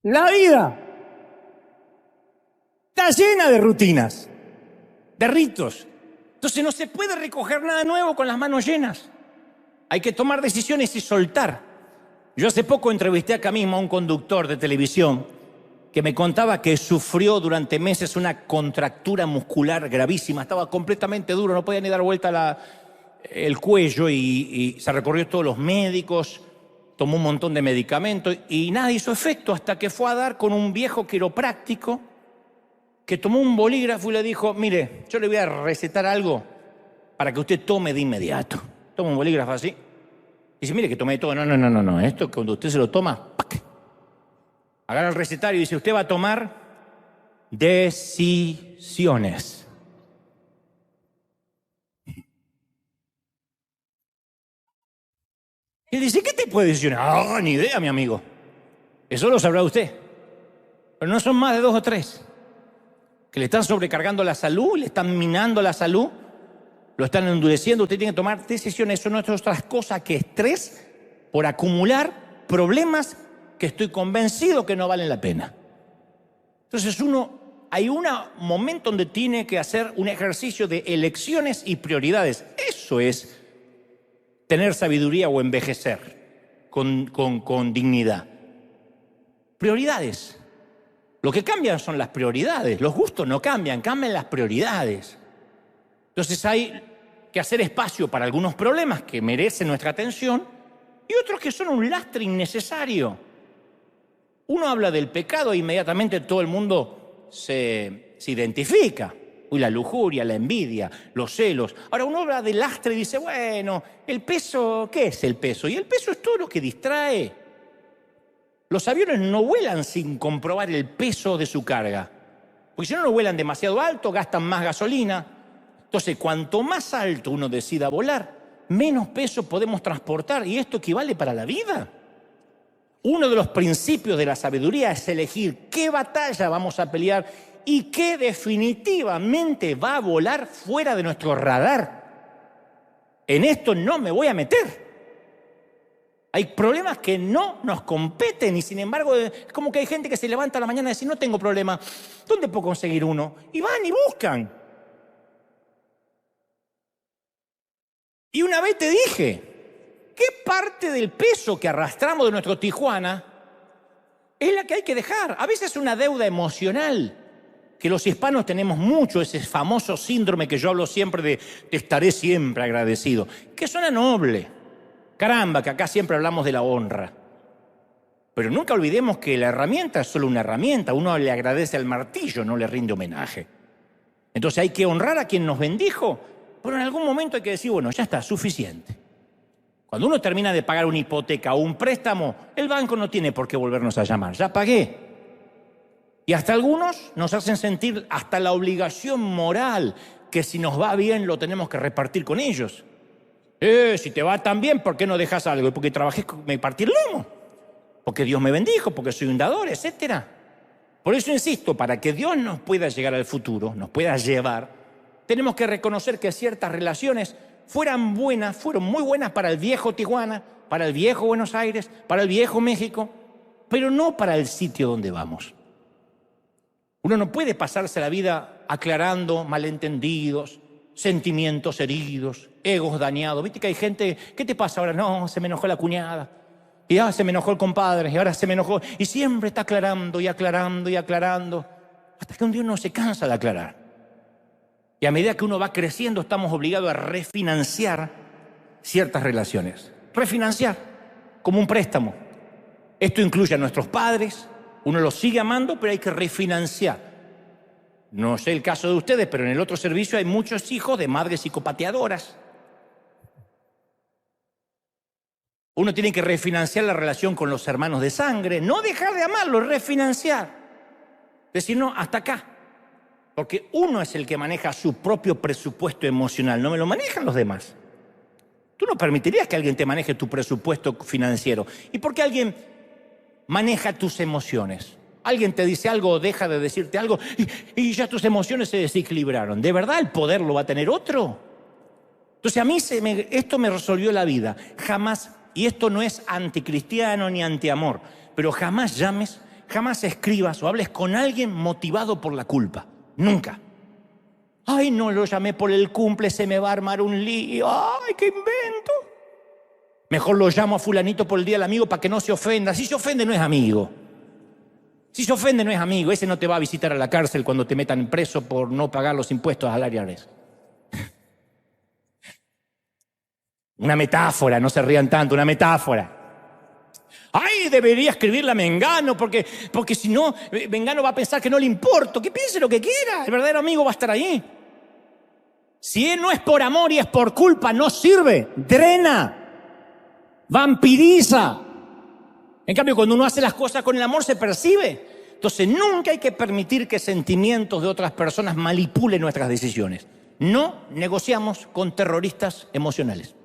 La vida está llena de rutinas, de ritos. Entonces no se puede recoger nada nuevo con las manos llenas. Hay que tomar decisiones y soltar. Yo hace poco entrevisté acá mismo a un conductor de televisión que me contaba que sufrió durante meses una contractura muscular gravísima. Estaba completamente duro, no podía ni dar vuelta el cuello y se recorrió todos los médicos, tomó un montón de medicamentos y nada hizo efecto hasta que fue a dar con un viejo quiropráctico que tomó un bolígrafo y le dijo, mire, yo le voy a recetar algo para que usted tome de inmediato. Toma un bolígrafo así. Dice, mire que tomé todo. No. Esto cuando usted se lo toma, ¡pac! Agarra el recetario y dice, usted va a tomar decisiones. Y él dice, ¿qué tipo de decisiones? Ah, ni idea, mi amigo. Eso lo sabrá usted. Pero no son más de 2 o 3. Que le están sobrecargando la salud, le están minando la salud, lo están endureciendo. Usted tiene que tomar decisiones. Eso no es otras cosas que estrés por acumular problemas que estoy convencido que no valen la pena. Entonces hay un momento donde tiene que hacer un ejercicio de elecciones y prioridades. Eso es tener sabiduría o envejecer con dignidad. Prioridades. Lo que cambian son las prioridades. Los gustos no cambian, cambian las prioridades. Entonces hay que hacer espacio para algunos problemas que merecen nuestra atención y otros que son un lastre innecesario. Uno habla del pecado e inmediatamente todo el mundo se identifica. Uy, la lujuria, la envidia, los celos. Ahora uno habla del lastre y dice, bueno, el peso, ¿qué es el peso? Y el peso es todo lo que distrae. Los aviones no vuelan sin comprobar el peso de su carga. Porque si no vuelan demasiado alto, gastan más gasolina. Entonces, cuanto más alto uno decida volar, menos peso podemos transportar. Y esto equivale para la vida. Uno de los principios de la sabiduría es elegir qué batalla vamos a pelear y qué definitivamente va a volar fuera de nuestro radar. En esto no me voy a meter. Hay problemas que no nos competen y sin embargo es como que hay gente que se levanta a la mañana y dice, no tengo problema, ¿dónde puedo conseguir uno? Y van y buscan. Y una vez te dije, ¿qué parte del peso que arrastramos de nuestro Tijuana es la que hay que dejar? A veces es una deuda emocional, que los hispanos tenemos mucho, ese famoso síndrome que yo hablo siempre de te estaré siempre agradecido, que suena noble. Caramba, que acá siempre hablamos de la honra. Pero nunca olvidemos que la herramienta es solo una herramienta. Uno le agradece al martillo, no le rinde homenaje. Entonces hay que honrar a quien nos bendijo, pero en algún momento hay que decir, bueno, ya está, suficiente. Cuando uno termina de pagar una hipoteca o un préstamo, el banco no tiene por qué volvernos a llamar. Ya pagué. Y hasta algunos nos hacen sentir hasta la obligación moral que si nos va bien lo tenemos que repartir con ellos. Si te va tan bien, ¿por qué no dejas algo? Porque trabajé, me partí el lomo. Porque Dios me bendijo, porque soy un dador, etc. Por eso insisto, para que Dios nos pueda llegar al futuro, nos pueda llevar, tenemos que reconocer que ciertas relaciones fueron muy buenas para el viejo Tijuana, para el viejo Buenos Aires, para el viejo México, pero no para el sitio donde vamos. Uno no puede pasarse la vida aclarando malentendidos, sentimientos heridos, egos dañados. ¿Viste que hay gente, qué te pasa ahora? No, se me enojó la cuñada. Y se me enojó el compadre, y ahora se me enojó. Y siempre está aclarando y aclarando y aclarando, hasta que un día uno se cansa de aclarar. Y a medida que uno va creciendo, estamos obligados a refinanciar ciertas relaciones. Refinanciar, como un préstamo. Esto incluye a nuestros padres, uno los sigue amando, pero hay que refinanciar. No sé el caso de ustedes, pero en el otro servicio hay muchos hijos de madres psicopateadoras. Uno tiene que refinanciar la relación con los hermanos de sangre, no dejar de amarlos, refinanciar. Decir, no, hasta acá. Porque uno es el que maneja su propio presupuesto emocional, no me lo manejan los demás. Tú no permitirías que alguien te maneje tu presupuesto financiero. ¿Y por qué alguien maneja tus emociones? Alguien te dice algo o deja de decirte algo y ya tus emociones se desequilibraron. ¿De verdad el poder lo va a tener otro? Entonces a mí esto me resolvió la vida. Jamás, y esto no es anticristiano ni antiamor, pero jamás llames, jamás escribas o hables con alguien motivado por la culpa. Nunca. Ay, no lo llamé por el cumple, se me va a armar un lío. Ay, qué invento. Mejor lo llamo a fulanito por el día del amigo para que no se ofenda. Si se ofende no es amigo. Si se ofende no es amigo, ese no te va a visitar a la cárcel cuando te metan preso por no pagar los impuestos al IRS. Una metáfora, no se rían tanto, una metáfora. Ay, debería escribirle a Mengano porque si no, Mengano va a pensar que no le importo. Que piense lo que quiera, el verdadero amigo va a estar ahí. Si él no es por amor y es por culpa, no sirve, drena, vampiriza. En cambio, cuando uno hace las cosas con el amor, se percibe. Entonces, nunca hay que permitir que sentimientos de otras personas manipulen nuestras decisiones. No negociamos con terroristas emocionales.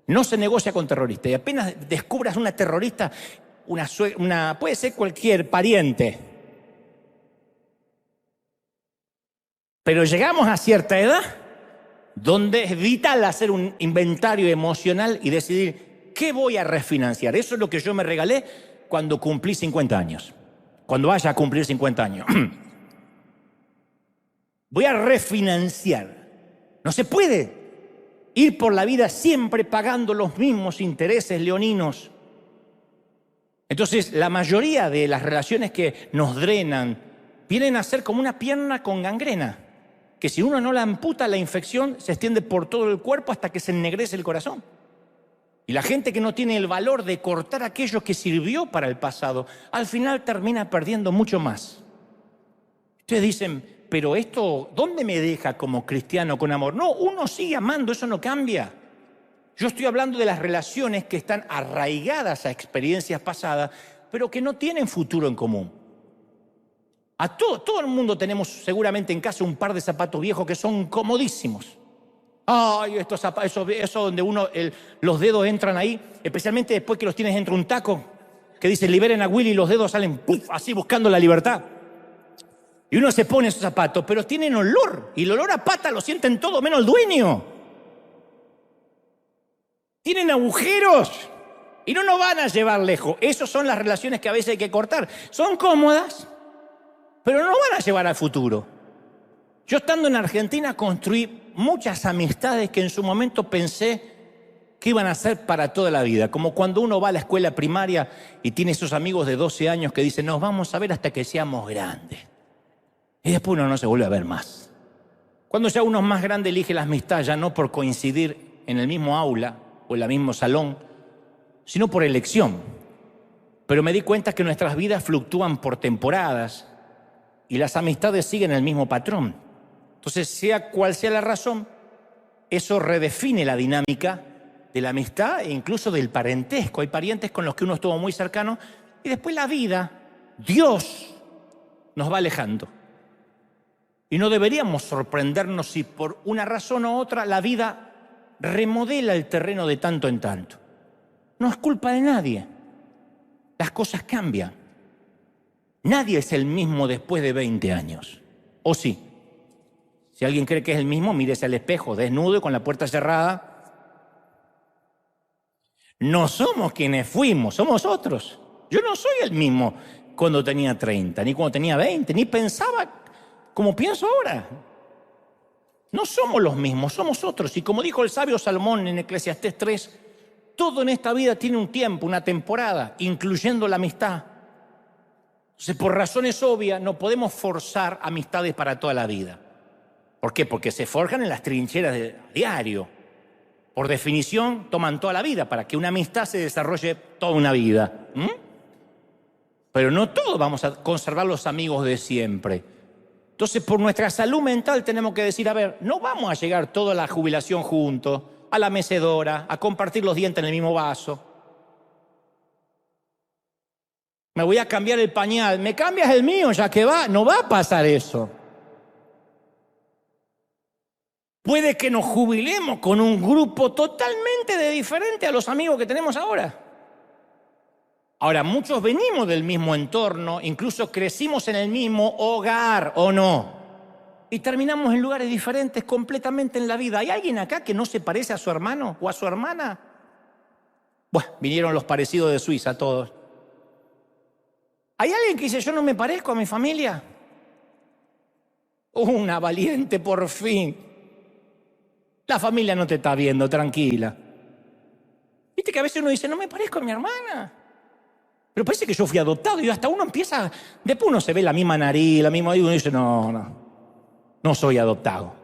No se negocia con terroristas. Y apenas descubras una terrorista, puede ser cualquier pariente. Pero llegamos a cierta edad donde es vital hacer un inventario emocional y decidir ¿qué voy a refinanciar? Eso es lo que yo me regalé cuando cumplí 50 años. Cuando vaya a cumplir 50 años. Voy a refinanciar. No se puede ir por la vida siempre pagando los mismos intereses leoninos. Entonces, la mayoría de las relaciones que nos drenan vienen a ser como una pierna con gangrena, que si uno no la amputa, la infección se extiende por todo el cuerpo hasta que se ennegrece el corazón. Y la gente que no tiene el valor de cortar aquello que sirvió para el pasado, al final termina perdiendo mucho más. Ustedes dicen, pero esto, ¿dónde me deja como cristiano con amor? No, uno sigue amando, eso no cambia. Yo estoy hablando de las relaciones que están arraigadas a experiencias pasadas, pero que no tienen futuro en común. Todo el mundo tenemos seguramente en casa un par de zapatos viejos que son comodísimos. Ay, estos zapatos, eso donde los dedos entran ahí, especialmente después que los tienes dentro de un taco. que dice liberen a Willy y los dedos salen ¡puf!, así buscando la libertad. Y uno se pone esos zapatos, pero tienen olor. Y el olor a pata lo sienten todo menos el dueño. Tienen agujeros. Y no nos van a llevar lejos. Esas son las relaciones que a veces hay que cortar. Son cómodas, pero no van a llevar al futuro. Yo estando en Argentina construí muchas amistades que en su momento pensé que iban a ser para toda la vida. Como cuando uno va a la escuela primaria y tiene esos amigos de 12 años que dicen, nos vamos a ver hasta que seamos grandes. Y después uno no se vuelve a ver más. Cuando ya uno es más grande elige la amistad ya no por coincidir en el mismo aula o en el mismo salón, sino por elección. Pero me di cuenta que nuestras vidas fluctúan por temporadas y las amistades siguen el mismo patrón. Entonces, sea cual sea la razón, eso redefine la dinámica de la amistad e incluso del parentesco. Hay parientes con los que uno estuvo muy cercano y después la vida, Dios, nos va alejando. Y no deberíamos sorprendernos si por una razón u otra la vida remodela el terreno de tanto en tanto. No es culpa de nadie. Las cosas cambian. Nadie es el mismo después de 20 años. ¿O sí? Si alguien cree que es el mismo, mírese al espejo, desnudo y con la puerta cerrada. No somos quienes fuimos, somos otros. Yo no soy el mismo cuando tenía 30, ni cuando tenía 20, ni pensaba como pienso ahora. No somos los mismos, somos otros. Y como dijo el sabio Salomón en Eclesiastés 3, todo en esta vida tiene un tiempo, una temporada, incluyendo la amistad. Entonces, por razones obvias, no podemos forzar amistades para toda la vida. ¿Por qué? Porque se forjan en las trincheras de diario. Por definición, toman toda la vida para que una amistad se desarrolle toda una vida. Pero no todos vamos a conservar los amigos de siempre. Entonces, por nuestra salud mental tenemos que decir, a ver, no vamos a llegar toda la jubilación juntos, a la mecedora, a compartir los dientes en el mismo vaso. Me voy a cambiar el pañal, ¿me cambias el mío ya que va? No va a pasar eso. Puede que nos jubilemos con un grupo totalmente diferente a los amigos que tenemos ahora. Ahora, muchos venimos del mismo entorno, incluso crecimos en el mismo hogar, ¿o no? Y terminamos en lugares diferentes completamente en la vida. ¿Hay alguien acá que no se parece a su hermano o a su hermana? Bueno, vinieron los parecidos de Suiza todos. ¿Hay alguien que dice, yo no me parezco a mi familia? Una valiente, por fin. La familia no te está viendo, tranquila. Viste que a veces uno dice, no me parezco a mi hermana. Pero parece que yo fui adoptado y hasta uno empieza, después uno se ve la misma nariz, la misma, y uno dice, no soy adoptado.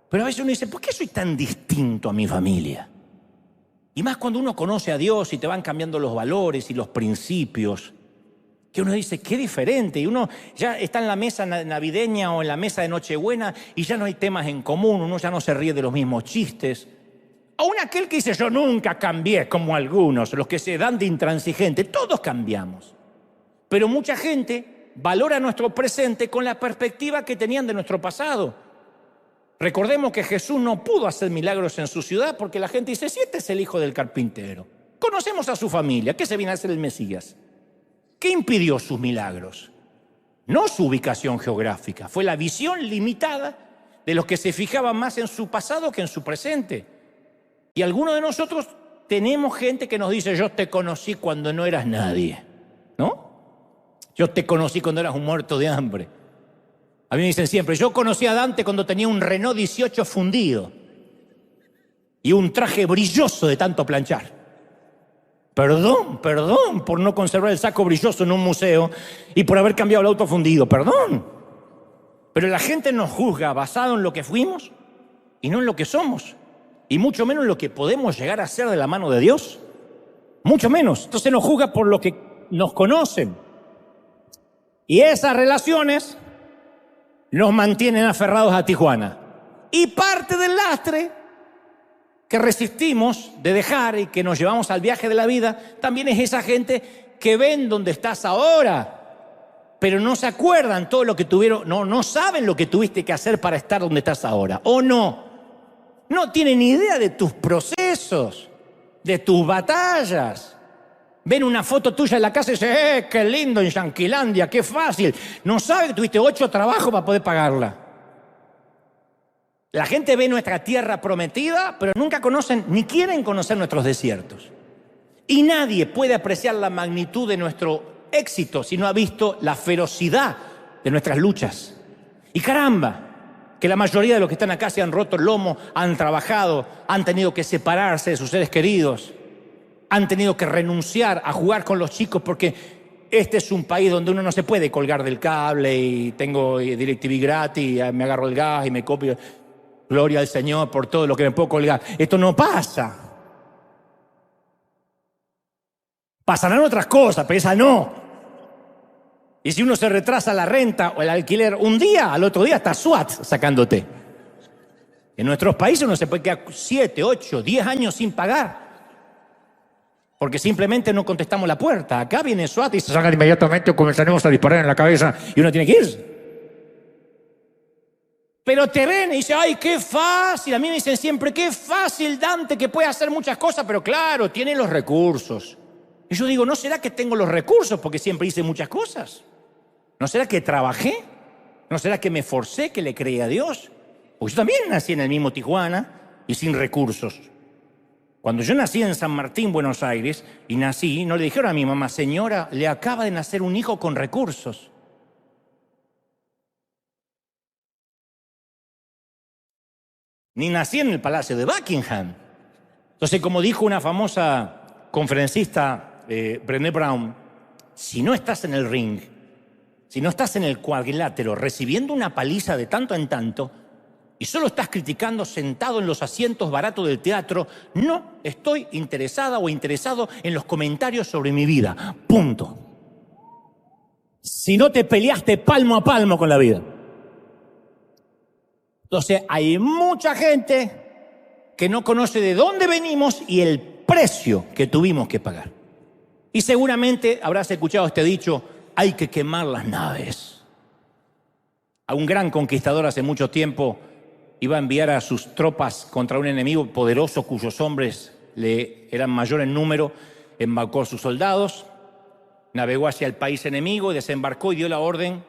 Pero a veces uno dice, ¿por qué soy tan distinto a mi familia? Y más cuando uno conoce a Dios y te van cambiando los valores y los principios, que uno dice, qué diferente. Y uno ya está en la mesa navideña o en la mesa de Nochebuena y ya no hay temas en común, uno ya no se ríe de los mismos chistes. Aún aquel que dice, yo nunca cambié, como algunos, los que se dan de intransigente, todos cambiamos. Pero mucha gente valora nuestro presente con la perspectiva que tenían de nuestro pasado. Recordemos que Jesús no pudo hacer milagros en su ciudad porque la gente dice, si este es el hijo del carpintero. Conocemos a su familia, ¿qué se viene a hacer el Mesías? ¿Qué impidió sus milagros? No su ubicación geográfica, fue la visión limitada de los que se fijaban más en su pasado que en su presente. Y algunos de nosotros tenemos gente que nos dice, yo te conocí cuando no eras nadie, ¿no? Yo te conocí cuando eras un muerto de hambre. A mí me dicen siempre, yo conocí a Dante cuando tenía un Renault 18 fundido y un traje brilloso de tanto planchar. Perdón por no conservar el saco brilloso en un museo y por haber cambiado el auto fundido, perdón. Pero la gente nos juzga basado en lo que fuimos y no en lo que somos. Y mucho menos en lo que podemos llegar a ser de la mano de Dios. Mucho menos. Entonces nos juzga por lo que nos conocen. Y esas relaciones nos mantienen aferrados a Tijuana. Y parte del lastre que resistimos de dejar y que nos llevamos al viaje de la vida, también es esa gente que ven dónde estás ahora, pero no se acuerdan todo lo que tuvieron, no saben lo que tuviste que hacer para estar donde estás ahora, o no tienen idea de tus procesos, de tus batallas. Ven una foto tuya en la casa y dicen, qué lindo en Yanquilandia, qué fácil. No sabe que tuviste 8 trabajos para poder pagarla. La gente ve nuestra tierra prometida, pero nunca conocen ni quieren conocer nuestros desiertos. Y nadie puede apreciar la magnitud de nuestro éxito si no ha visto la ferocidad de nuestras luchas. Y caramba, que la mayoría de los que están acá se han roto el lomo, han trabajado, han tenido que separarse de sus seres queridos, han tenido que renunciar a jugar con los chicos porque este es un país donde uno no se puede colgar del cable y tengo DirecTV gratis, me agarro el gas y me copio. Gloria al Señor por todo lo que me puedo colgar. Esto no pasa. Pasarán otras cosas, pero esa no. Y si uno se retrasa la renta o el alquiler un día, al otro día está SWAT sacándote. En nuestros países uno se puede quedar 7, 8, 10 años sin pagar. Porque simplemente no contestamos la puerta. Acá viene SWAT y se sacan inmediatamente o comenzaremos a disparar en la cabeza y uno tiene que irse. Pero te ven y dicen, ay, qué fácil. A mí me dicen siempre, qué fácil Dante, que puede hacer muchas cosas, pero claro, tiene los recursos. Y yo digo, ¿no será que tengo los recursos porque siempre hice muchas cosas? ¿No será que trabajé? ¿No será que me forcé, que le creí a Dios? Porque yo también nací en el mismo Tijuana y sin recursos. Cuando yo nací en San Martín, Buenos Aires, y nací, no le dijeron a mi mamá, señora, le acaba de nacer un hijo con recursos. Ni nací en el Palacio de Buckingham. Entonces, como dijo una famosa conferencista, Brené Brown, si no estás en el ring, si no estás en el cuadrilátero recibiendo una paliza de tanto en tanto y solo estás criticando sentado en los asientos baratos del teatro, no estoy interesada o interesado en los comentarios sobre mi vida. Punto. Si no te peleaste palmo a palmo con la vida. Entonces hay mucha gente que no conoce de dónde venimos y el precio que tuvimos que pagar. Y seguramente habrás escuchado este dicho, hay que quemar las naves. A un gran conquistador hace mucho tiempo iba a enviar a sus tropas contra un enemigo poderoso cuyos hombres le eran mayor en número, embarcó a sus soldados, navegó hacia el país enemigo, desembarcó y dio la orden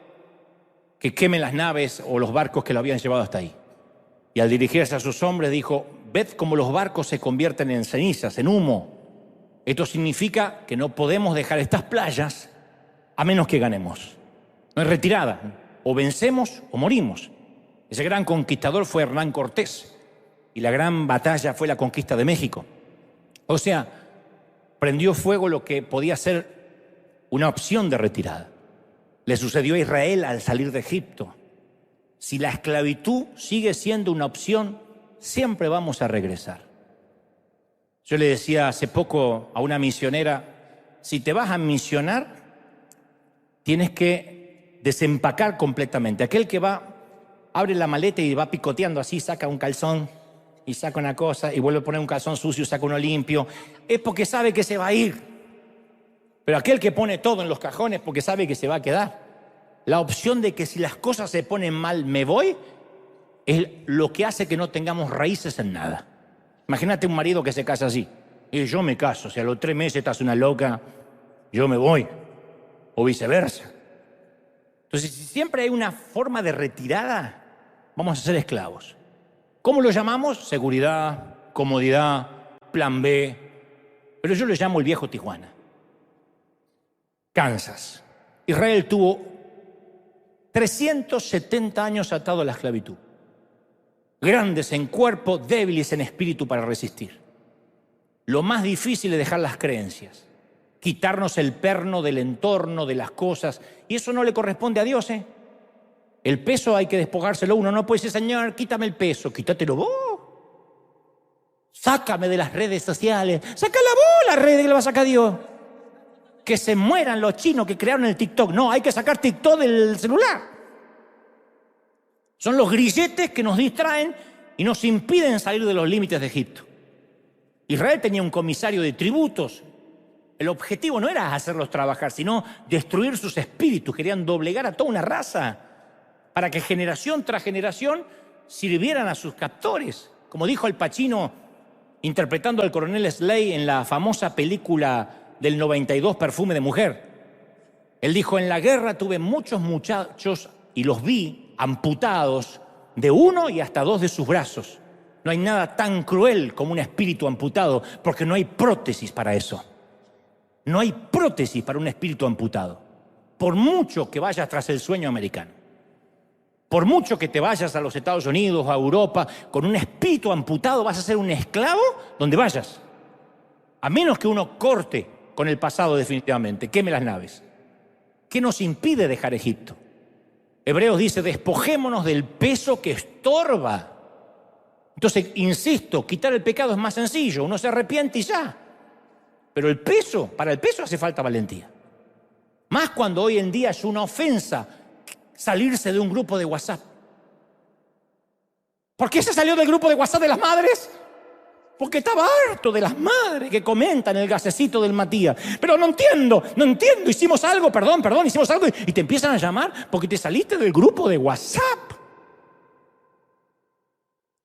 que quemen las naves o los barcos que lo habían llevado hasta ahí. Y al dirigirse a sus hombres dijo, ved cómo los barcos se convierten en cenizas, en humo. Esto significa que no podemos dejar estas playas a menos que ganemos. No es retirada, o vencemos o morimos. Ese gran conquistador fue Hernán Cortés y la gran batalla fue la conquista de México. O sea, prendió fuego lo que podía ser una opción de retirada. Le sucedió a Israel al salir de Egipto. Si la esclavitud sigue siendo una opción, siempre vamos a regresar. Yo le decía hace poco a una misionera, si te vas a misionar, tienes que desempacar completamente. Aquel que va, abre la maleta y va picoteando así, saca un calzón y saca una cosa y vuelve a poner un calzón sucio, saca uno limpio, es porque sabe que se va a ir. Pero aquel que pone todo en los cajones porque sabe que se va a quedar. La opción de que si las cosas se ponen mal me voy es lo que hace que no tengamos raíces en nada. Imagínate un marido que se casa así. Y yo me caso, si a los 3 meses estás una loca, yo me voy. O viceversa. Entonces, si siempre hay una forma de retirada, vamos a ser esclavos. ¿Cómo lo llamamos? Seguridad, comodidad, plan B. Pero yo lo llamo el viejo Tijuana. Kansas. Israel tuvo 370 años atado a la esclavitud. Grandes en cuerpo, débiles en espíritu para resistir. Lo más difícil es dejar las creencias, quitarnos el perno del entorno, de las cosas, y eso no le corresponde a Dios, ¿eh? El peso hay que despojárselo uno, no puede decir, Señor, quítame el peso, quítatelo vos. Sácame de las redes sociales, sácala vos las redes que le va a sacar Dios. Que se mueran los chinos que crearon el TikTok. No, hay que sacar TikTok del celular. Son los grilletes que nos distraen y nos impiden salir de los límites de Egipto. Israel tenía un comisario de tributos. El objetivo no era hacerlos trabajar, sino destruir sus espíritus. Querían doblegar a toda una raza para que generación tras generación sirvieran a sus captores. Como dijo Al Pacino, interpretando al coronel Slade en la famosa película del 92 perfume de mujer. Él dijo, en la guerra tuve muchos muchachos y los vi amputados de uno y hasta dos de sus brazos. No hay nada tan cruel como un espíritu amputado, porque no hay prótesis para eso. No hay prótesis para un espíritu amputado. Por mucho que vayas tras el sueño americano, por mucho que te vayas a los Estados Unidos, a Europa, con un espíritu amputado vas a ser un esclavo donde vayas. A menos que uno corte con el pasado definitivamente, queme las naves. ¿Qué nos impide dejar Egipto? Hebreos dice, despojémonos del peso que estorba. Entonces, insisto, quitar el pecado es más sencillo, uno se arrepiente y ya. Pero el peso, para el peso hace falta valentía. Más cuando hoy en día es una ofensa salirse de un grupo de WhatsApp. ¿Por qué se salió del grupo de WhatsApp de las madres? Porque estaba harto de las madres que comentan el gasecito del Matías. Pero no entiendo, hicimos algo, perdón, hicimos algo y te empiezan a llamar porque te saliste del grupo de WhatsApp.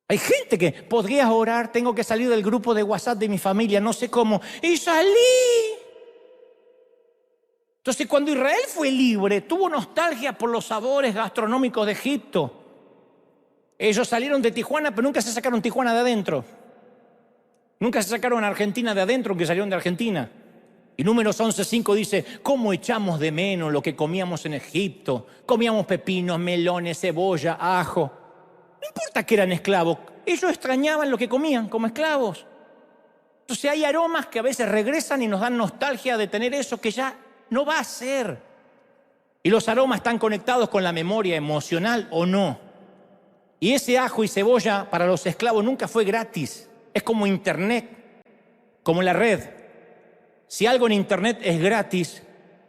Hay gente que podrías orar, tengo que salir del grupo de WhatsApp de mi familia, no sé cómo, y salí. Entonces, cuando Israel fue libre, tuvo nostalgia por los sabores gastronómicos de Egipto. Ellos salieron de Tijuana, pero nunca se sacaron Tijuana de adentro. Nunca se sacaron Argentina de adentro, aunque salieron de Argentina. Y Números 11:5 dice, ¿cómo echamos de menos lo que comíamos en Egipto? Comíamos pepinos, melones, cebolla, ajo. No importa que eran esclavos, ellos extrañaban lo que comían como esclavos. Entonces hay aromas que a veces regresan y nos dan nostalgia de tener eso que ya no va a ser. Y los aromas están conectados con la memoria emocional o no. Y ese ajo y cebolla para los esclavos nunca fue gratis. Es como internet, como la red. Si algo en internet es gratis,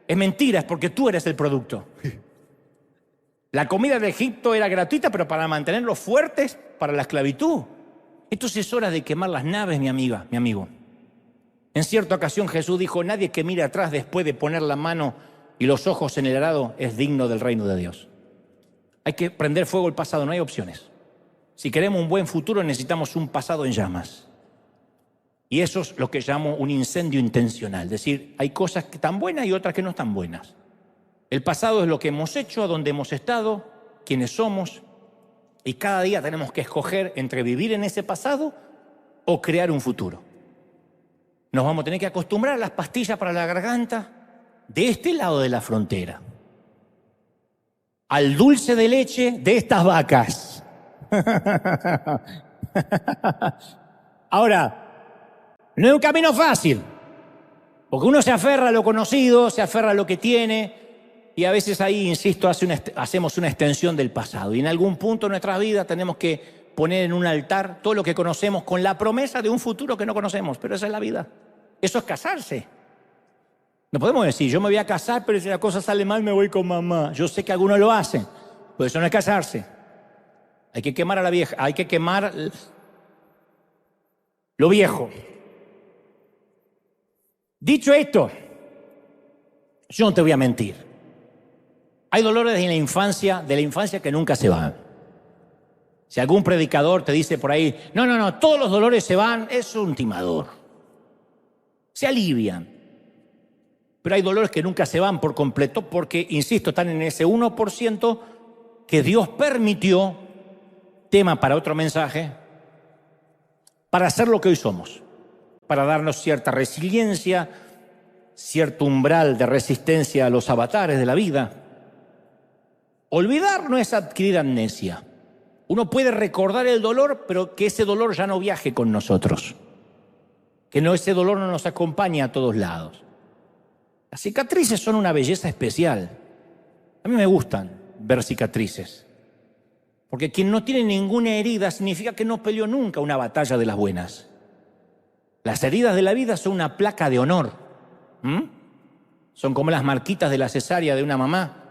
es mentira, es porque tú eres el producto. La comida de Egipto era gratuita, pero para mantenerlos fuertes para la esclavitud. Entonces es hora de quemar las naves, mi amiga, mi amigo. En cierta ocasión Jesús dijo, nadie que mire atrás después de poner la mano y los ojos en el arado es digno del reino de Dios. Hay que prender fuego el pasado, no hay opciones. Si queremos un buen futuro necesitamos un pasado en llamas. Y eso es lo que llamo un incendio intencional. Es decir, hay cosas que están buenas y otras que no están buenas. El pasado es lo que hemos hecho, a dónde hemos estado, quiénes somos. Y cada día tenemos que escoger entre vivir en ese pasado o crear un futuro. Nos vamos a tener que acostumbrar a las pastillas para la garganta de este lado de la frontera. Al dulce de leche de estas vacas. Ahora, no es un camino fácil, porque uno se aferra a lo conocido, se aferra a lo que tiene, y a veces ahí, insisto, hacemos una extensión del pasado. Y en algún punto de nuestra vida tenemos que poner en un altar todo lo que conocemos con la promesa de un futuro que no conocemos, pero esa es la vida. Eso es casarse. No podemos decir, yo me voy a casar, pero si la cosa sale mal me voy con mamá. Yo sé que algunos lo hacen, pero eso no es casarse. Hay que quemar a la vieja, hay que quemar lo viejo. Dicho esto, yo no te voy a mentir. Hay dolores de la infancia que nunca se van. Si algún predicador te dice por ahí, no, todos los dolores se van, es un timador. Se alivian. Pero hay dolores que nunca se van por completo porque, insisto, están en ese 1% que Dios permitió, tema para otro mensaje, para hacer lo que hoy somos, para darnos cierta resiliencia, cierto umbral de resistencia a los avatares de la vida. Olvidar no es adquirir amnesia. Uno puede recordar el dolor, pero que ese dolor ya no viaje con nosotros. Que ese dolor no nos acompañe a todos lados. Las cicatrices son una belleza especial. A mí me gustan ver cicatrices. Porque quien no tiene ninguna herida significa que no peleó nunca una batalla de las buenas. Las heridas de la vida son una placa de honor. Son como las marquitas de la cesárea de una mamá,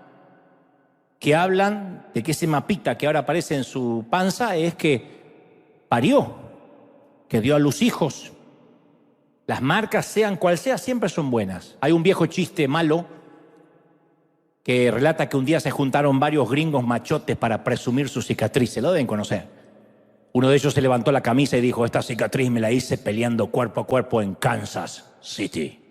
que hablan de que ese mapita que ahora aparece en su panza es que parió, que dio a luz hijos. Las marcas, sean cual sea, siempre son buenas. Hay un viejo chiste malo que relata que un día se juntaron varios gringos machotes para presumir sus cicatrices. Lo deben conocer. Uno de ellos se levantó la camisa y dijo, esta cicatriz me la hice peleando cuerpo a cuerpo en Kansas City.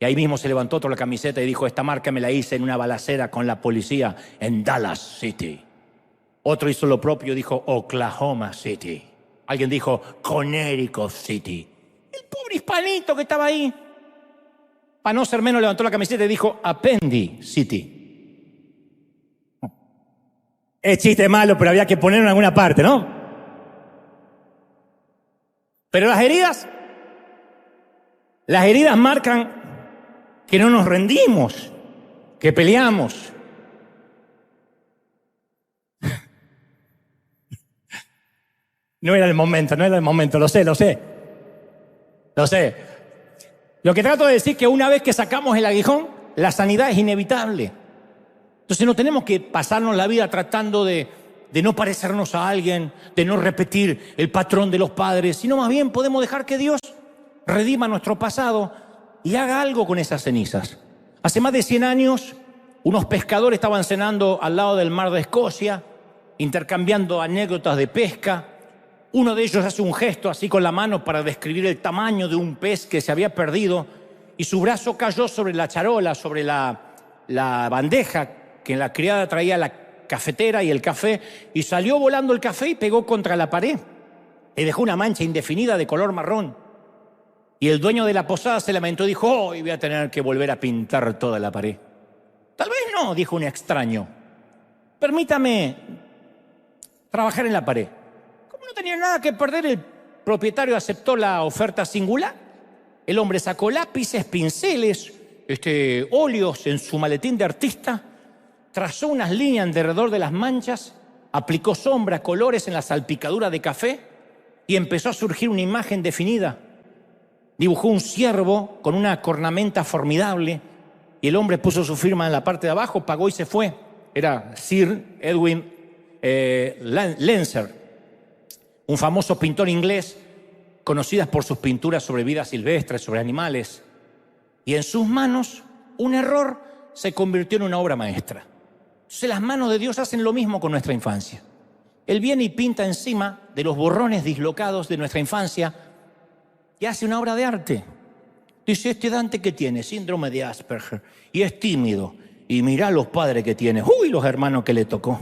Y ahí mismo se levantó otra la camiseta y dijo, esta marca me la hice en una balacera con la policía en Dallas City. Otro hizo lo propio, dijo Oklahoma City. Alguien dijo Connecticut City. El pobre hispanito que estaba ahí, para no ser menos, levantó la camiseta y dijo Appendix City. Es chiste malo, pero había que ponerlo en alguna parte, ¿no? Pero las heridas marcan que no nos rendimos, que peleamos. No era el momento, lo sé. Lo que trato de decir es que una vez que sacamos el aguijón, la sanidad es inevitable. Entonces no tenemos que pasarnos la vida tratando de no parecernos a alguien, de no repetir el patrón de los padres, sino más bien podemos dejar que Dios redima nuestro pasado y haga algo con esas cenizas. Hace más de 100 años, unos pescadores estaban cenando al lado del mar de Escocia, intercambiando anécdotas de pesca. Uno de ellos hace un gesto así con la mano para describir el tamaño de un pez que se había perdido y su brazo cayó sobre la charola, sobre la bandeja que la criada traía la cafetera y el café, y salió volando el café y pegó contra la pared y dejó una mancha indefinida de color marrón. Y el dueño de la posada se lamentó y dijo, hoy voy a tener que volver a pintar toda la pared. Tal vez no, dijo un extraño. Permítame trabajar en la pared. Como no tenía nada que perder, el propietario aceptó la oferta singular. El hombre sacó lápices, pinceles, óleos en su maletín de artista, trazó unas líneas alrededor de las manchas, aplicó sombras, colores en la salpicadura de café y empezó a surgir una imagen definida. Dibujó un ciervo con una cornamenta formidable y el hombre puso su firma en la parte de abajo, pagó y se fue. Era Sir Edwin Lenser, un famoso pintor inglés, conocido por sus pinturas sobre vida silvestre, sobre animales. Y en sus manos, un error se convirtió en una obra maestra. Entonces las manos de Dios hacen lo mismo con nuestra infancia. Él viene y pinta encima de los borrones dislocados de nuestra infancia y hace una obra de arte. Dice, este Dante que tiene síndrome de Asperger y es tímido. Y mirá los padres que tiene. Uy, los hermanos que le tocó.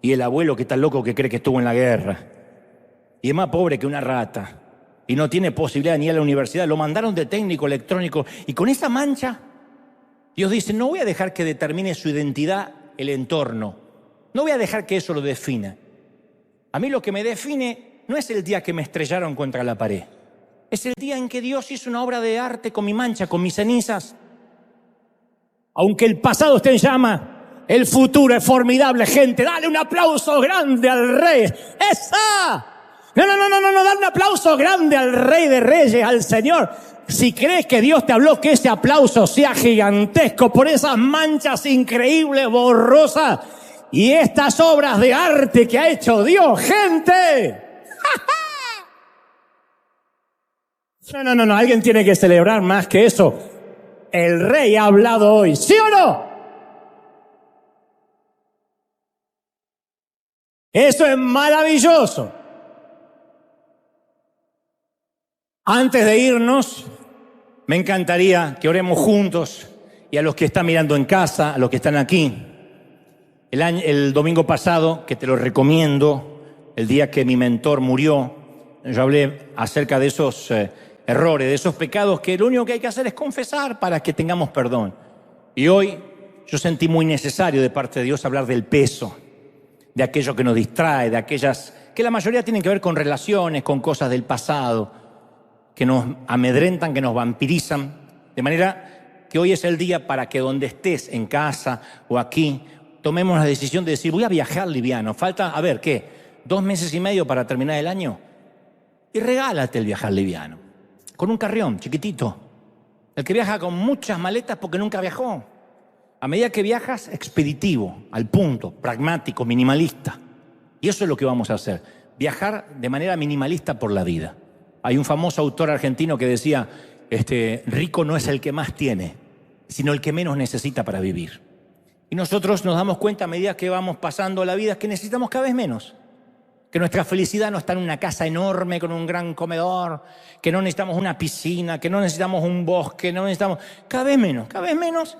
Y el abuelo que está loco que cree que estuvo en la guerra. Y es más pobre que una rata. Y no tiene posibilidad ni ir a la universidad. Lo mandaron de técnico electrónico. Y con esa mancha, Dios dice, no voy a dejar que determine su identidad el entorno. No voy a dejar que eso lo defina. A mí lo que me define no es el día que me estrellaron contra la pared. Es el día en que Dios hizo una obra de arte con mi mancha, con mis cenizas. Aunque el pasado esté en llama, el futuro es formidable, gente. Dale un aplauso grande al Rey. ¡Esa! No, dale un aplauso grande al Rey de Reyes, al Señor. Si crees que Dios te habló, que ese aplauso sea gigantesco por esas manchas increíbles, borrosas y estas obras de arte que ha hecho Dios, gente. No, alguien tiene que celebrar más que eso. El Rey ha hablado hoy, ¿sí o no? Eso es maravilloso. Antes de irnos, me encantaría que oremos juntos, y a los que están mirando en casa, a los que están aquí. El domingo pasado, que te lo recomiendo, el día que mi mentor murió, yo hablé acerca de esos errores, de esos pecados que lo único que hay que hacer es confesar para que tengamos perdón. Y hoy yo sentí muy necesario de parte de Dios hablar del peso, de aquello que nos distrae, de aquellas que la mayoría tienen que ver con relaciones, con cosas del pasado, que nos amedrentan, que nos vampirizan, de manera que hoy es el día para que donde estés, en casa o aquí, tomemos la decisión de decir, voy a viajar liviano. Falta, a ver, ¿qué? 2 meses y medio para terminar el año. Y regálate el viajar liviano, con un carrión chiquitito. El que viaja con muchas maletas porque nunca viajó. A medida que viajas, expeditivo, al punto, pragmático, minimalista. Y eso es lo que vamos a hacer, viajar de manera minimalista por la vida. Hay un famoso autor argentino que decía, rico no es el que más tiene, sino el que menos necesita para vivir. Y nosotros nos damos cuenta a medida que vamos pasando la vida que necesitamos cada vez menos. que nuestra felicidad no está en una casa enorme con un gran comedor, que no necesitamos una piscina, que no necesitamos un bosque, no necesitamos... Cada vez menos.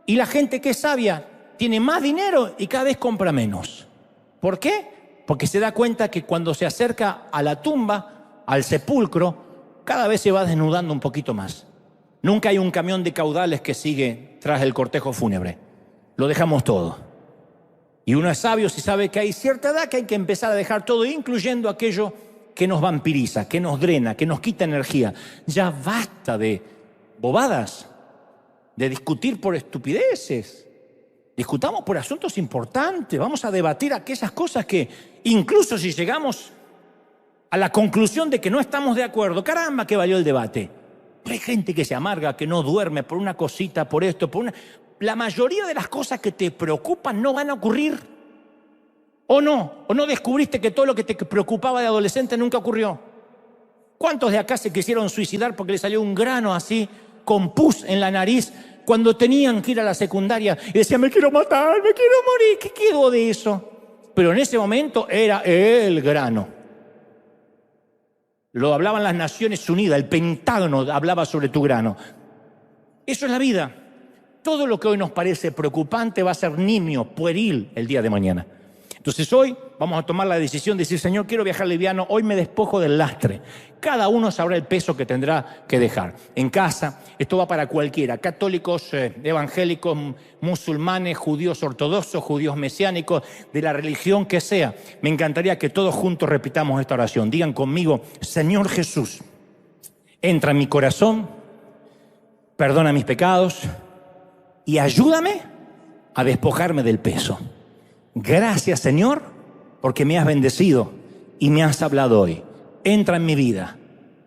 Y la gente que es sabia tiene más dinero y cada vez compra menos. ¿Por qué? Porque se da cuenta que cuando se acerca a la tumba, al sepulcro, cada vez se va desnudando un poquito más. Nunca hay un camión de caudales que sigue tras el cortejo fúnebre. Lo dejamos todo. Y uno es sabio si sabe que hay cierta edad que hay que empezar a dejar todo, incluyendo aquello que nos vampiriza, que nos drena, que nos quita energía. Ya basta de bobadas, de discutir por estupideces. Discutamos por asuntos importantes. Vamos a debatir aquellas cosas que, incluso si llegamos a la conclusión de que no estamos de acuerdo, caramba, que valió el debate. Pero hay gente que se amarga, que no duerme por una cosita, por esto, por una... La mayoría de las cosas que te preocupan no van a ocurrir. ¿O no descubriste que todo lo que te preocupaba de adolescente nunca ocurrió? ¿Cuántos de acá se quisieron suicidar porque les salió un grano así, con pus en la nariz, cuando tenían que ir a la secundaria y decían, me quiero matar, me quiero morir? ¿Qué quedó de eso? Pero en ese momento era el grano. Lo hablaban las Naciones Unidas, el Pentágono hablaba sobre tu grano. Eso es la vida. Todo lo que hoy nos parece preocupante va a ser nimio, pueril el día de mañana. Entonces hoy vamos a tomar la decisión de decir, Señor, quiero viajar liviano, hoy me despojo del lastre. Cada uno sabrá el peso que tendrá que dejar. En casa, esto va para cualquiera, católicos, evangélicos, musulmanes, judíos ortodoxos, judíos mesiánicos, de la religión que sea. Me encantaría que todos juntos repitamos esta oración. Digan conmigo, Señor Jesús, entra en mi corazón, perdona mis pecados, y ayúdame a despojarme del peso. Gracias, Señor, porque me has bendecido y me has hablado hoy. Entra en mi vida,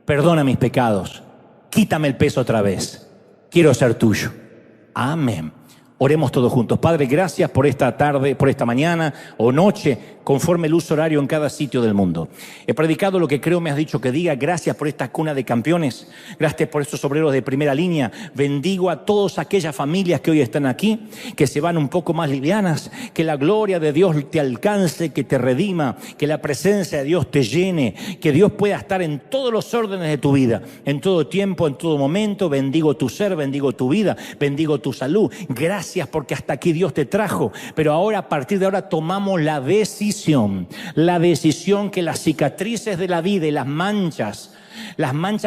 perdona mis pecados, quítame el peso otra vez. Quiero ser tuyo. Amén. Oremos todos juntos. Padre, gracias por esta tarde, por esta mañana o noche, conforme el uso horario en cada sitio del mundo. He predicado lo que creo me has dicho que diga. Gracias por esta cuna de campeones. Gracias por estos obreros de primera línea. Bendigo a todas aquellas familias que hoy están aquí, que se van un poco más livianas. Que la gloria de Dios te alcance, que te redima, que la presencia de Dios te llene, que Dios pueda estar en todos los órdenes de tu vida, en todo tiempo, en todo momento. Bendigo tu ser, bendigo tu vida, bendigo tu salud. Gracias porque hasta aquí Dios te trajo, pero ahora, a partir de ahora, tomamos la decisión que las cicatrices de la vida y las manchas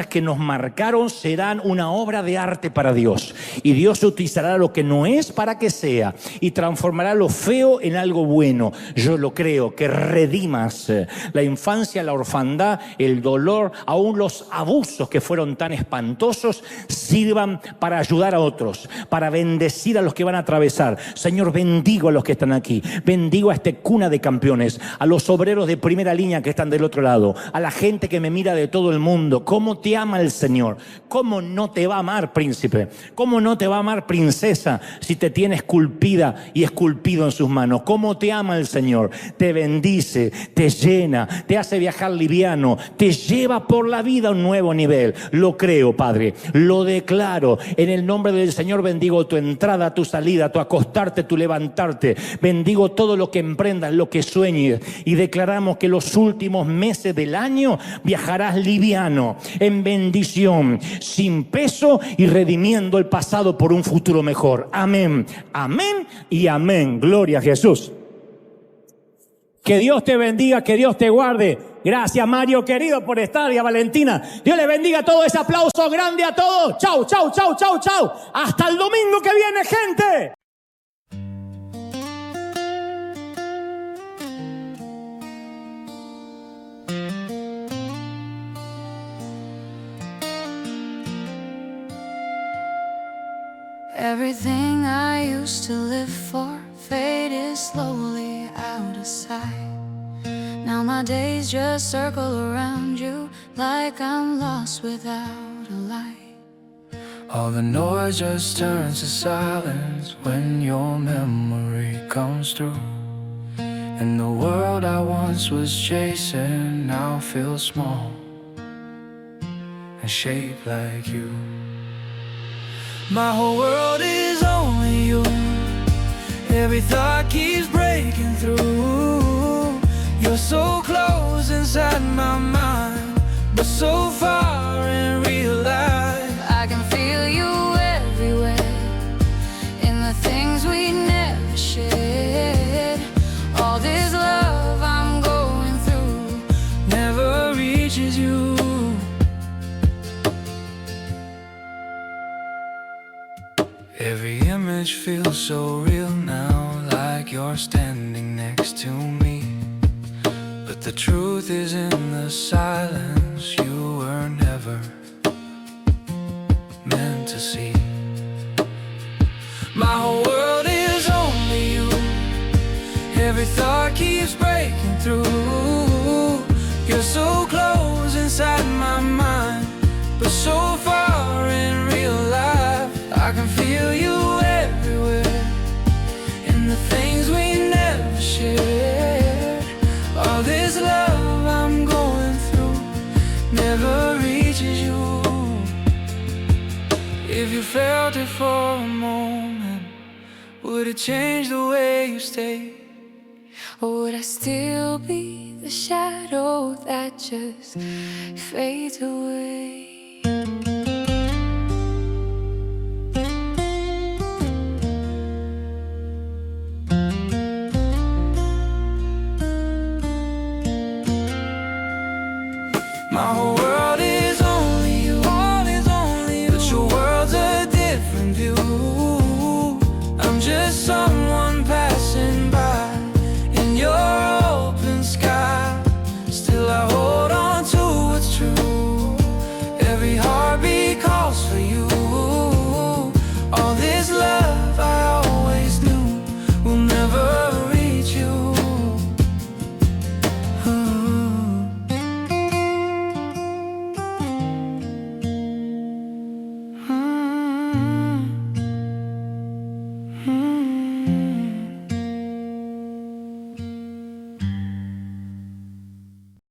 que nos marcaron serán una obra de arte para Dios. Y Dios utilizará lo que no es para que sea y transformará lo feo en algo bueno. Yo lo creo, que redimas la infancia, la orfandad, el dolor, aún los abusos que fueron tan espantosos, sirvan para ayudar a otros, para bendecir a los que van a atravesar. Señor, bendigo a los que están aquí, bendigo a esta cuna de campeones, a los obreros de primera línea que están del otro lado, a la gente que me mira de todo el mundo. ¿Cómo te ama el Señor? ¿Cómo no te va a amar, príncipe? ¿Cómo no te va a amar, princesa, si te tiene esculpida y esculpido en sus manos? ¿Cómo te ama el Señor? Te bendice, te llena, te hace viajar liviano, te lleva por la vida a un nuevo nivel. Lo creo, Padre, lo declaro. En el nombre del Señor bendigo tu entrada, tu salida, tu acostarte, tu levantarte. Bendigo todo lo que emprendas, lo que sueñes. Y declaramos que los últimos meses del año viajarás liviano, en bendición, sin peso y redimiendo el pasado por un futuro mejor. Amén, amén y amén. Gloria a Jesús. Que Dios te bendiga, que Dios te guarde. Gracias, Mario querido, por estar, y a Valentina. Dios les bendiga a todos. Ese aplauso grande a todos. Chau, chau, chau, chau, chau. Hasta el domingo que viene, gente. Everything I used to live for faded slowly out of sight. Now my days just circle around you like I'm lost without a light. All the noise just turns to silence when your memory comes through. And the world I once was chasing now feels small and shaped like you. My whole world is only you. Every thought keeps breaking through. You're so close inside my mind, but so far in real life. I can feel you everywhere, in the things we never shared. All this love I'm going through never reaches you. Every image feels so real now, like you're standing next to me. But the truth is in the silence, you were never meant to see. My whole world is only you. Every thought keeps breaking through. You're so close inside my mind, but so far in real life. I can feel you everywhere, in the things we never shared. All this love I'm going through never reaches you. If you felt it for a moment, would it change the way you stay? Or would I still be the shadow that just fades away?